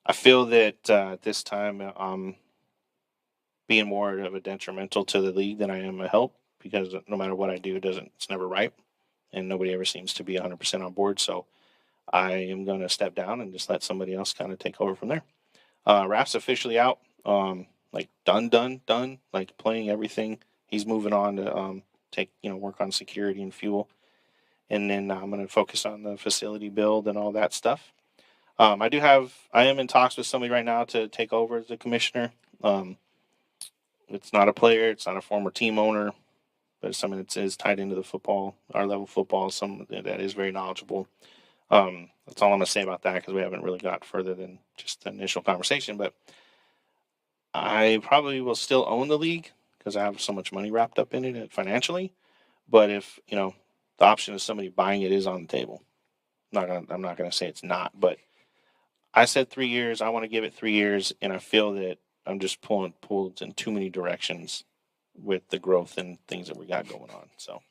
I feel that at this time I'm being more of a detrimental to the league than I am a help, because no matter what I do, it's never right, and nobody ever seems to be 100% on board. So I am going to step down and just let somebody else kind of take over from there. Raf's officially out, like done, like playing everything. He's moving on to work on security and fuel. And then I'm going to focus on the facility build and all that stuff. I am in talks with somebody right now to take over as the commissioner. It's not a player, it's not a former team owner, but it's someone that is tied into the football, our level football, someone that is very knowledgeable. That's all I'm going to say about that, because we haven't really got further than just the initial conversation. But I probably will still own the league because I have so much money wrapped up in it financially. But if, the option of somebody buying it is on the table, I'm not going to say it's not. But I said 3 years. I want to give it 3 years, and I feel that I'm just pulled in too many directions with the growth and things that we got going on. So,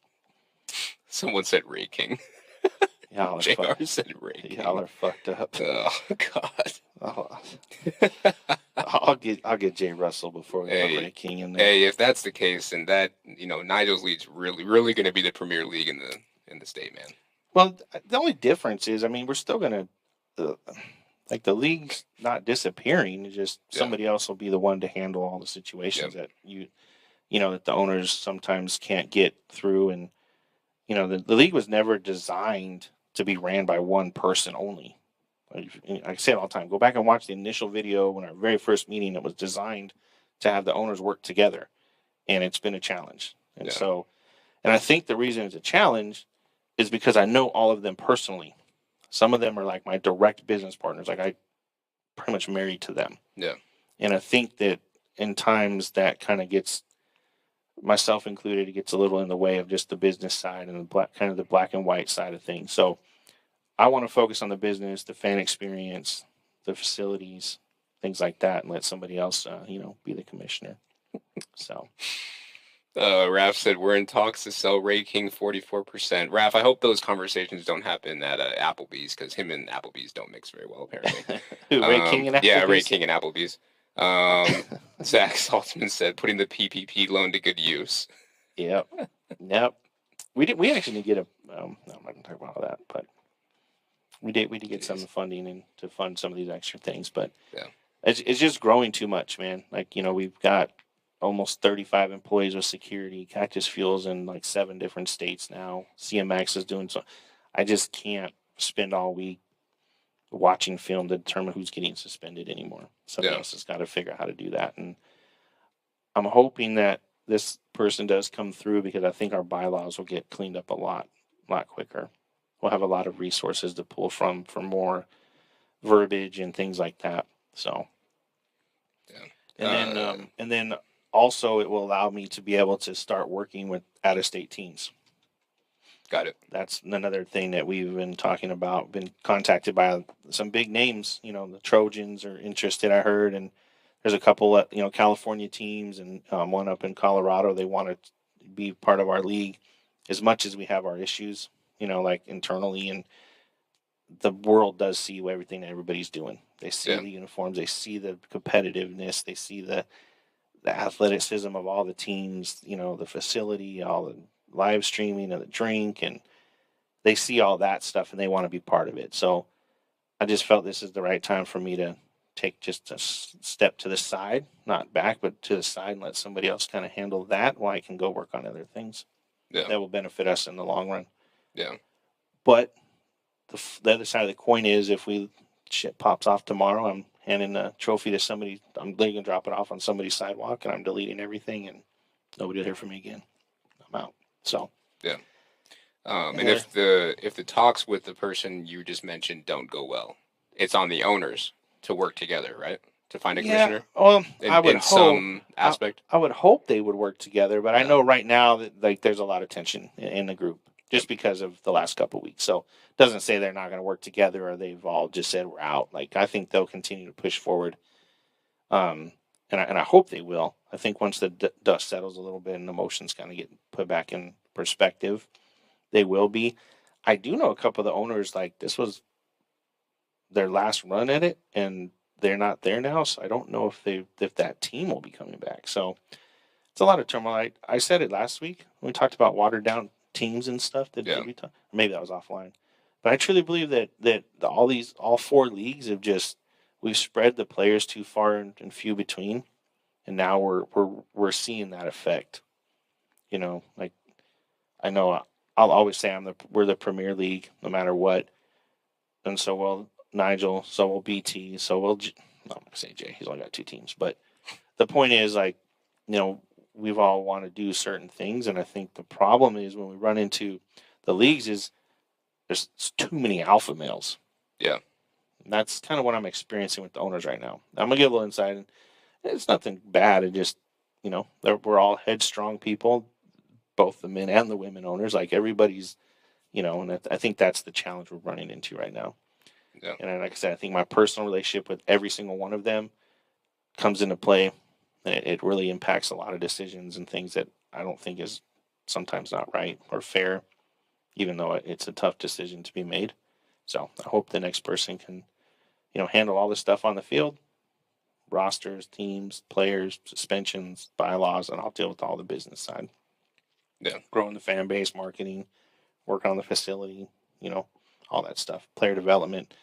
someone said Ray King. Y'all JR said Ray King. Y'all are fucked up. Oh God. I'll get Jay Russell before we put Ray King in there. Hey, if that's the case, then that Nigel's league's really, really going to be the premier league in the state, man. Well, the only difference is, we're still going to. The league's not disappearing. It's just somebody else will be the one to handle all the situations that that the owners sometimes can't get through. And, the league was never designed to be ran by one person only. I say it all the time. Go back and watch the initial video when our very first meeting. It was designed to have the owners work together, and it's been a challenge. And I think the reason it's a challenge is because I know all of them personally. Some of them are like my direct business partners. Like, I pretty much married to them. Yeah. And I think that in times that kind of gets, myself included, it gets a little in the way of just the business side and the black and white side of things. So I want to focus on the business, the fan experience, the facilities, things like that, and let somebody else, be the commissioner. So. Raph said, we're in talks to sell Ray King 44%. Raph, I hope those conversations don't happen at Applebee's, because him and Applebee's don't mix very well, apparently. Who, Ray King and Applebee's? Yeah, Ray King and Applebee's. Zach Saltzman said, putting the PPP loan to good use. Yep. We actually need to get I'm not going to talk about all that, but we did get some funding and to fund some of these extra things, but it's just growing too much, man. Like, we've got almost 35 employees with security. Cactus Fuel's in like 7 different states now. CMX is doing so. I just can't spend all week watching film to determine who's getting suspended anymore. Somebody else has got to figure out how to do that. And I'm hoping that this person does come through, because I think our bylaws will get cleaned up a lot quicker. We'll have a lot of resources to pull from for more verbiage and things like that. So, and then also, it will allow me to be able to start working with out-of-state teams. Got it. That's another thing that we've been talking about. Been contacted by some big names. The Trojans are interested, I heard, and there's a couple, California teams and one up in Colorado. They want to be part of our league as much as we have our issues, like internally. And the world does see everything that everybody's doing. They see the uniforms, they see the competitiveness, they see the athleticism of all the teams, the facility, all the live streaming of the drink, and they see all that stuff and they want to be part of it. So I just felt this is the right time for me to take just a step to the side, not back, but to the side, and let somebody else kind of handle that while I can go work on other things that will benefit us in the long run. Yeah. But the other side of the coin is if shit pops off tomorrow, I'm handing a trophy to somebody. I'm going to drop it off on somebody's sidewalk, and I'm deleting everything, and nobody will hear from me again. I'm out. So yeah. And if the talks with the person you just mentioned don't go well, it's on the owners to work together, right? To find a commissioner. Well, I would hope some aspect. I would hope they would work together, but I know right now that there's a lot of tension in the group just because of the last couple of weeks. So it doesn't say they're not going to work together or they've all just said we're out. Like I think they'll continue to push forward. And I hope they will. I think once the dust settles a little bit and emotions kind of get put back in perspective, they will be. I do know a couple of the owners, like this was their last run at it, and they're not there now. So I don't know if that team will be coming back. So it's a lot of turmoil. I said it last week when we talked about watered down teams and stuff. Maybe that was offline, but I truly believe that all four leagues have we've spread the players too far and few between, and now we're seeing that effect. Like I know I'll always say we're the Premier League no matter what, and so will Nigel, so will BT, so will I'm not gonna say Jay. He's only got two teams, but the point is we've all want to do certain things, and I think the problem is when we run into the leagues is there's too many alpha males. Yeah. And that's kind of what I'm experiencing with the owners right now. I'm gonna get a little insight, and it's nothing bad. It just we're all headstrong people, both the men and the women owners. Like everybody's, and I think that's the challenge we're running into right now. Yeah. And like I said, I think my personal relationship with every single one of them comes into play. It really impacts a lot of decisions and things that I don't think is sometimes not right or fair, even though it's a tough decision to be made. So I hope the next person can, handle all this stuff on the field, rosters, teams, players, suspensions, bylaws, and I'll deal with all the business side. Yeah. Growing the fan base, marketing, work on the facility, all that stuff. Player development.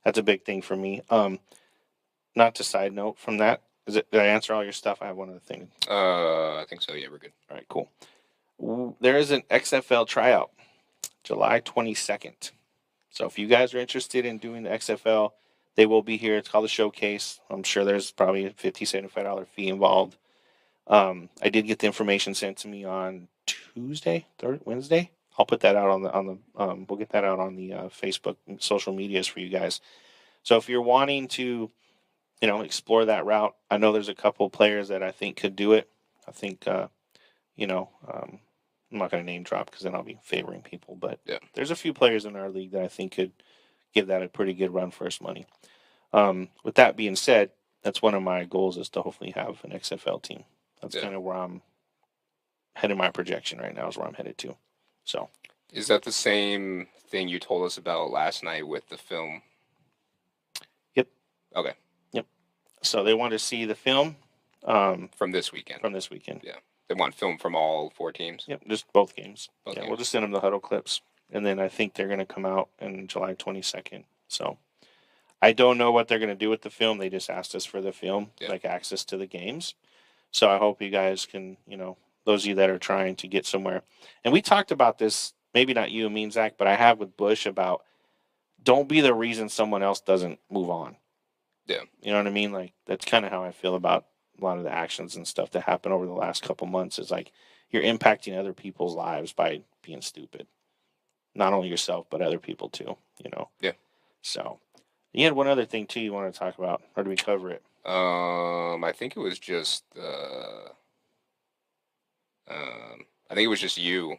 That's a big thing for me. Not to side note from that. Did I answer all your stuff? I have one other thing. I think so. Yeah, we're good. All right, cool. There is an XFL tryout, July 22nd. So if you guys are interested in doing the XFL, they will be here. It's called the Showcase. I'm sure there's probably a $50, $75 fee involved. I did get the information sent to me on Wednesday. I'll put that out we'll get that out on the Facebook and social medias for you guys. So if you're wanting to, explore that route, I know there's a couple players that I think could do it. I think, I'm not going to name drop because then I'll be favoring people, but there's a few players in our league that I think could give that a pretty good run for his money. With that being said, that's one of my goals is to hopefully have an XFL team. That's kind of where I'm heading. My projection right now is where I'm headed to. So, is that the same thing you told us about last night with the film? Yep. Okay. Yep. So they want to see the film from this weekend. Yeah. They want film from all four teams. Yep. Just both games. Games. We'll just send them the huddle clips, and then I think they're going to come out in July 22nd. So I don't know what they're going to do with the film. They just asked us for the film, like access to the games. So I hope you guys can, those of you that are trying to get somewhere. And we talked about this, maybe not you, me and Zach, but I have with Bush about don't be the reason someone else doesn't move on. Yeah. You know what I mean? Like, that's kind of how I feel about a lot of the actions and stuff that happened over the last couple months is like you're impacting other people's lives by being stupid. Not only yourself, but other people too, Yeah. So you had one other thing too you want to talk about, or do we cover it? I think it was just I think it was just you,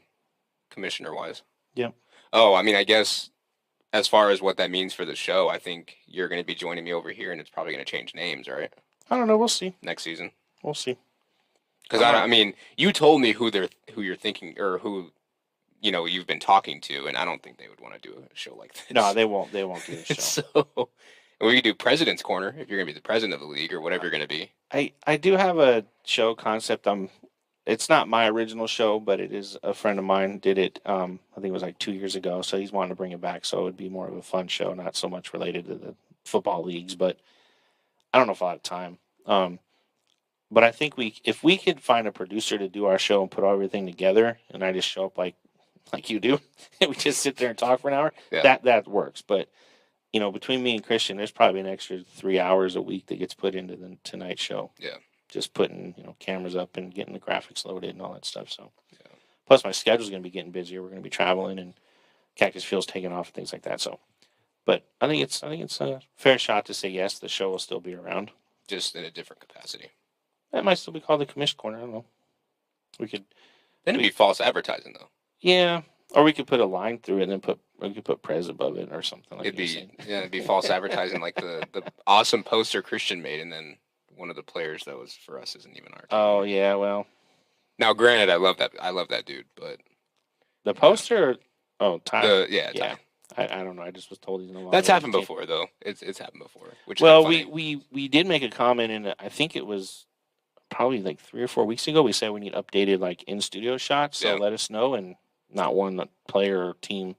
commissioner wise. Yeah. Oh, I mean, I guess as far as what that means for the show, I think you're going to be joining me over here, and it's probably going to change names, right? I don't know. We'll see. next season? We'll see. Because I mean, you told me who you're thinking or who you've been talking to, and I don't think they would want to do a show like this. No, they won't. They won't do a show. So we could do President's Corner if you're gonna be the president of the league or whatever you're gonna be. I do have a show concept. It's not my original show, but it is a friend of mine did it. I think it was like 2 years ago. So he's wanting to bring it back. So it would be more of a fun show, not so much related to the football leagues. But I don't know if I'll have time. But I think if we could find a producer to do our show and put everything together, and I just show up like you do, and we just sit there and talk for an hour, that works. But between me and Christian, there's probably an extra 3 hours a week that gets put into the Tonight Show. Yeah, just putting cameras up and getting the graphics loaded and all that stuff. So, plus my schedule's going to be getting busier. We're going to be traveling, and Cactus Field's taking off and things like that. So, but I think it's a fair shot to say yes. The show will still be around, just in a different capacity. That might still be called the Commish Corner. I don't know. We could. Then it'd be false advertising, though. Yeah, or we could put a line through it and then we could put Prez above it or something like that. It'd be false advertising, like the awesome poster Christian made, and then one of the players that was for us isn't even our team. Oh yeah, well. Now, granted, I love that dude, but the poster. Ty. Ty. I don't know. I just was told he's no longer. That's happened before, though. It's happened before. Which we did make a comment, and I think it was probably like 3 or 4 weeks ago. We said we need updated like in studio shots. So let us know, and not one player or team.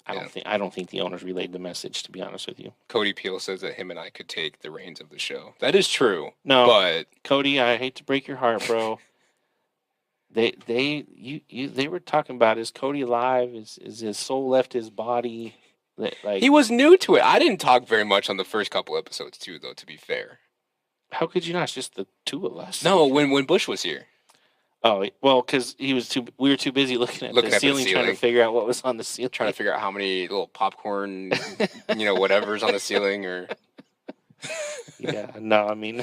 I don't think the owners relayed the message, to be honest with you. Cody Peel says that him and I could take the reins of the show. That is true. No, but Cody, I hate to break your heart, bro. they were talking about, is Cody alive? Is his soul left his body? Like, he was new to it. I didn't talk very much on the first couple episodes too, though. To be fair, how could you not? It's just the two of us. No, when Bush was here. Oh well, because we were too busy looking at the ceiling, trying to figure out what was on the ceiling, trying to figure out how many little popcorn, whatever's on the ceiling, or yeah, no, I mean,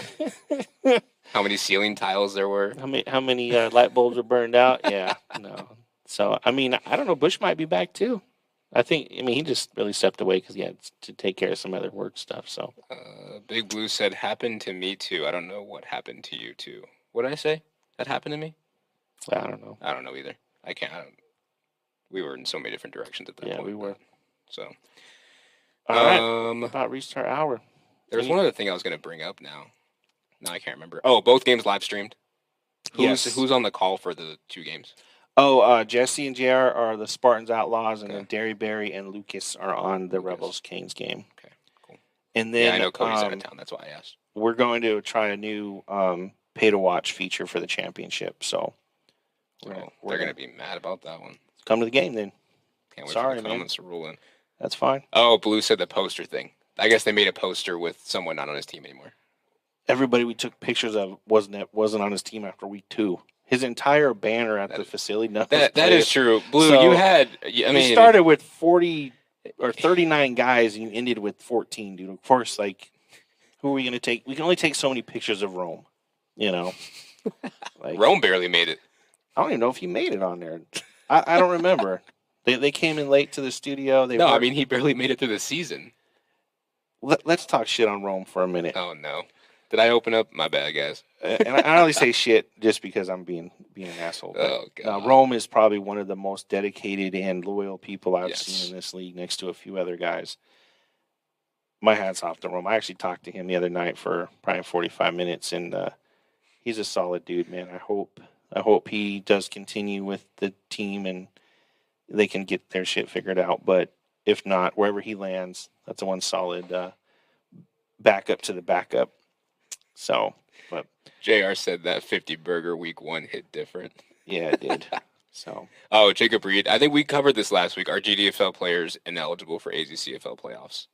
how many ceiling tiles there were, how many light bulbs were burned out. Yeah, no. So I mean, I don't know. Bush might be back too. He just really stepped away because he had to take care of some other work stuff. So, Big Blue said, "Happened to me too. I don't know what happened to you too. What did I say? That happened to me." I don't know. I don't know either. We were in so many different directions at that point. Yeah, we were. So, all right. About reached our hour. There's one other thing I was going to bring up now. No, I can't remember. Oh, both games live streamed. Who's on the call for the 2 games? Oh, Jesse and JR are the Spartans Outlaws, and then Derry Barry and Lucas are on the Rebels Canes game. Okay, cool. And then I know Cody's out of town. That's why I asked. We're going to try a new pay to watch feature for the championship. So they're going to be mad about that one. Come to the game then. Can't wait for the comments to roll in. That's fine. Oh, Blue said the poster thing. I guess they made a poster with someone not on his team anymore. Everybody we took pictures of wasn't on his team after week 2. His entire banner at the facility. That is true. Blue, so you had. You started with 40 or 39 guys, and you ended with 14, dude. Of course, who are we going to take? We can only take so many pictures of Rome. Rome barely made it. I don't even know if he made it on there. I don't remember. They came in late to the studio. He barely made it through the season. Let's talk shit on Rome for a minute. Oh no, did I open up? My bad, guys. And I only say shit just because I'm being an asshole. Oh god. Rome is probably one of the most dedicated and loyal people I've seen in this league, next to a few other guys. My hat's off to Rome. I actually talked to him the other night for probably 45 minutes, and he's a solid dude, man. I hope he does continue with the team and they can get their shit figured out. But if not, wherever he lands, that's one solid backup to the backup. So, but JR said that 50 burger week 1 hit different. Yeah, it did. So, Jacob Reed, I think we covered this last week. Are GDFL players ineligible for AZCFL playoffs?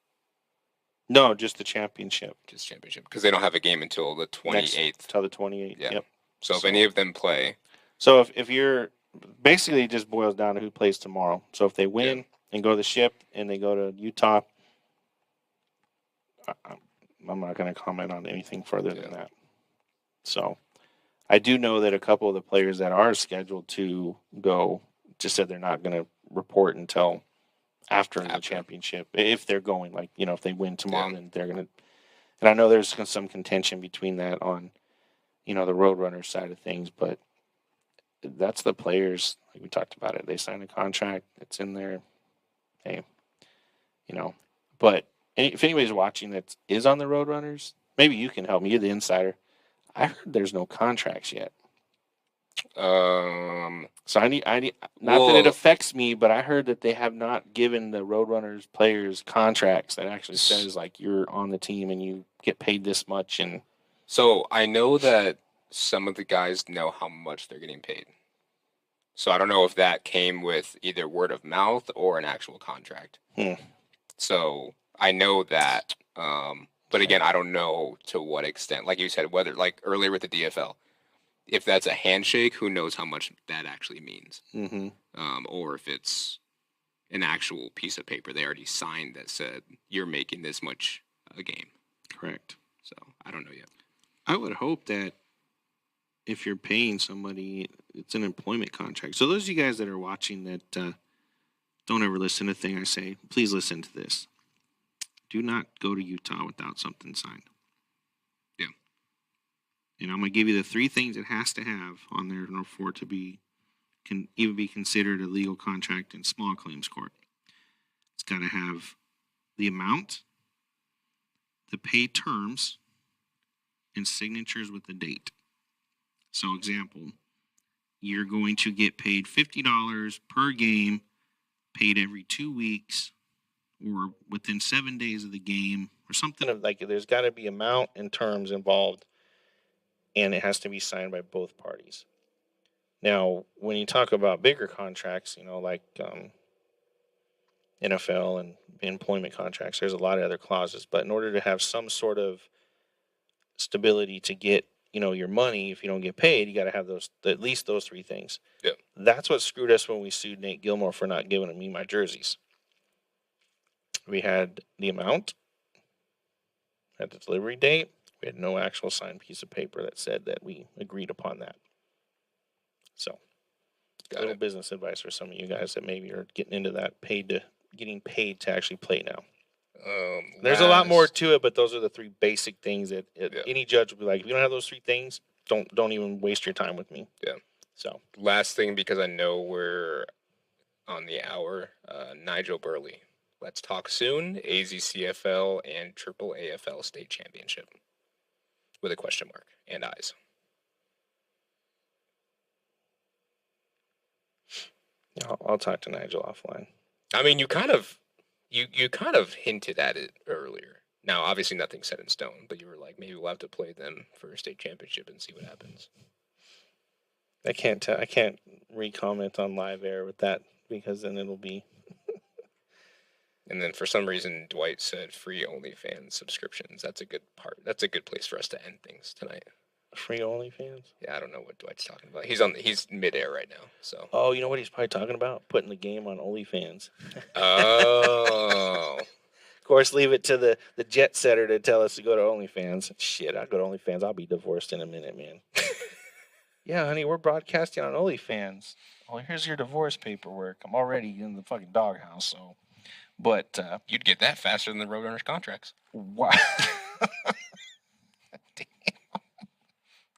No, just the championship. Just championship, because they don't have a game until the 28th. Until the 28th. Yeah. Yep. So if any of them play. So if you're basically, it just boils down to who plays tomorrow. So if they win and go to the ship and they go to Utah, I'm not going to comment on anything further than that. So I do know that a couple of the players that are scheduled to go just said they're not going to report until after the championship. If they're going, if they win tomorrow, then they're going to And I know there's some contention between that on, the Roadrunner side of things, but that's the players. Like we talked about it. They signed a contract. It's in there. Hey, But if anybody's watching that is on the Roadrunners, maybe you can help me. You're the insider. I heard there's no contracts yet. So I need not that it affects me, but I heard that they have not given the Roadrunners players contracts that actually says like you're on the team and you get paid this much. And so I know that some of the guys know how much they're getting paid. So I don't know if that came with either word of mouth or an actual contract. So I know that, but again, I don't know to what extent. Like you said, whether like earlier with the DFL. If that's a handshake, who knows how much that actually means? Or if it's an actual piece of paper they already signed that said you're making this much a game. Correct. So I don't know yet. I would hope that if you're paying somebody, it's an employment contract. So those of you guys that are watching that don't ever listen to a thing I say, please listen to this. Do not go to Utah without something signed. And I'm going to give you the 3 things it has to have on there in order for it to can even be considered a legal contract in small claims court. It's got to have the amount, the pay terms, and signatures with the date. So, example, you're going to get paid $50 per game, paid every 2 weeks, or within 7 days of the game, or something of like. There's got to be amount and terms involved. And it has to be signed by both parties. Now, when you talk about bigger contracts, like NFL and employment contracts, there's a lot of other clauses. But in order to have some sort of stability to get, your money, if you don't get paid, you got to have at least those 3 things. Yeah. That's what screwed us when we sued Nate Gilmore for not giving me my jerseys. We had the amount, had the delivery date. We had no actual signed piece of paper that said that we agreed upon that. So, a little business advice for some of you guys that maybe are getting into that, getting paid to actually play now. There's a lot more to it, but those are the 3 basic things that any judge would be like, if you don't have those 3 things, don't even waste your time with me. Yeah. So, last thing, because I know we're on the hour, Nigel Burley. Let's talk soon. AZCFL and Triple AFL State Championship. With a question mark and eyes. I'll talk to Nigel offline. I mean, you kind of hinted at it earlier. Now, obviously, nothing's set in stone, but you were like, maybe we'll have to play them for a state championship and see what happens. I can't re-comment on live air with that because then it'll be. And then for some reason, Dwight said free OnlyFans subscriptions. That's a good part. That's a good place for us to end things tonight. Free OnlyFans? Yeah, I don't know what Dwight's talking about. He's midair right now. So. Oh, you know what he's probably talking about? Putting the game on OnlyFans. Oh. Of course, leave it to the jet setter to tell us to go to OnlyFans. Shit, I'll go to OnlyFans. I'll be divorced in a minute, man. Yeah, honey, we're broadcasting on OnlyFans. Well, here's your divorce paperwork. I'm already in the fucking doghouse, so. But you'd get that faster than the Roadrunners contracts. Wow. Damn.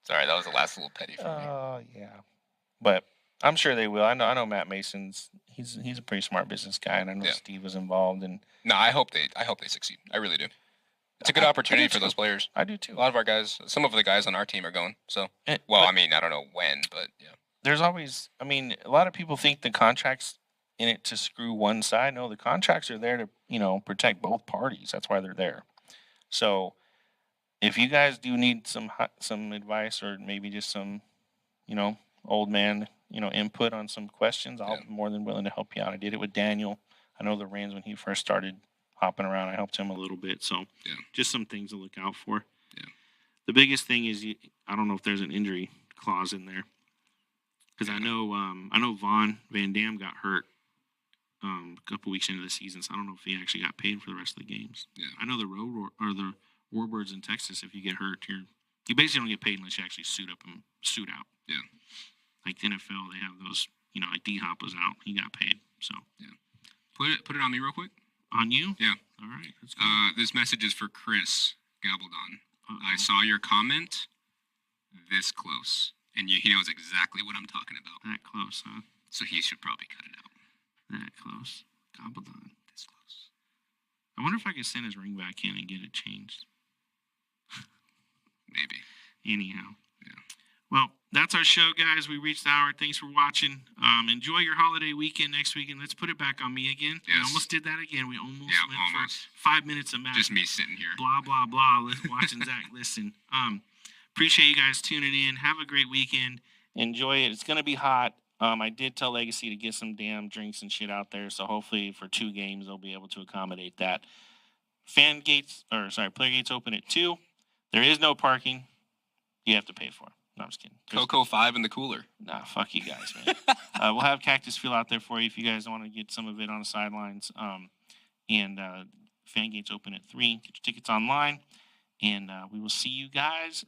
Sorry, that was the last little petty for me. Oh, yeah. But I'm sure they will. I know Matt Mason's he's a pretty smart business guy, and I know Steve was involved. And no, I hope they succeed. I really do. It's a good opportunity for those players. I do too. A lot of our guys, some of the guys on our team are going. So, I don't know when, but yeah. There's always, a lot of people think the contracts in it to screw one side. No, the contracts are there to, protect both parties. That's why they're there. So if you guys do need some advice or maybe just some, old man, input on some questions, I'll be more than willing to help you out. I did it with Daniel. I know the reins when he first started hopping around. I helped him a little bit. So just some things to look out for. Yeah. The biggest thing is I don't know if there's an injury clause in there. Because I know Van Dam got hurt a couple weeks into the season, so I don't know if he actually got paid for the rest of the games. Yeah. I know the Warbirds in Texas, if you get hurt, you basically don't get paid unless you actually suit out. Yeah. Like the NFL, they have those, like D-Hop was out, he got paid. So put it on me real quick. On you? Yeah. All right. Let's go. This message is for Chris. Gabaldon. I saw your comment this close, and he knows exactly what I'm talking about. That close, huh? So he should probably cut it out. That close. Gabaldon. This close. I wonder if I could send his ring back in and get it changed. Maybe. Anyhow. Yeah. Well, that's our show, guys. We reached the hour. Thanks for watching. Enjoy your holiday weekend next weekend. Let's put it back on me again. Yes. We almost did that again. We almost went almost. for 5 minutes of Just me sitting here. Blah, blah, blah. Watching Zach listen. Appreciate you guys tuning in. Have a great weekend. Enjoy it. It's going to be hot. I did tell Legacy to get some damn drinks and shit out there. So hopefully for 2 games, they'll be able to accommodate that. Player gates open at 2. There is no parking. You have to pay for it. No, I'm just kidding. Cocoa 5 in the cooler. Nah, fuck you guys, man. We'll have Cactus Fuel out there for you if you guys want to get some of it on the sidelines. Fan gates open at 3. Get your tickets online. And we will see you guys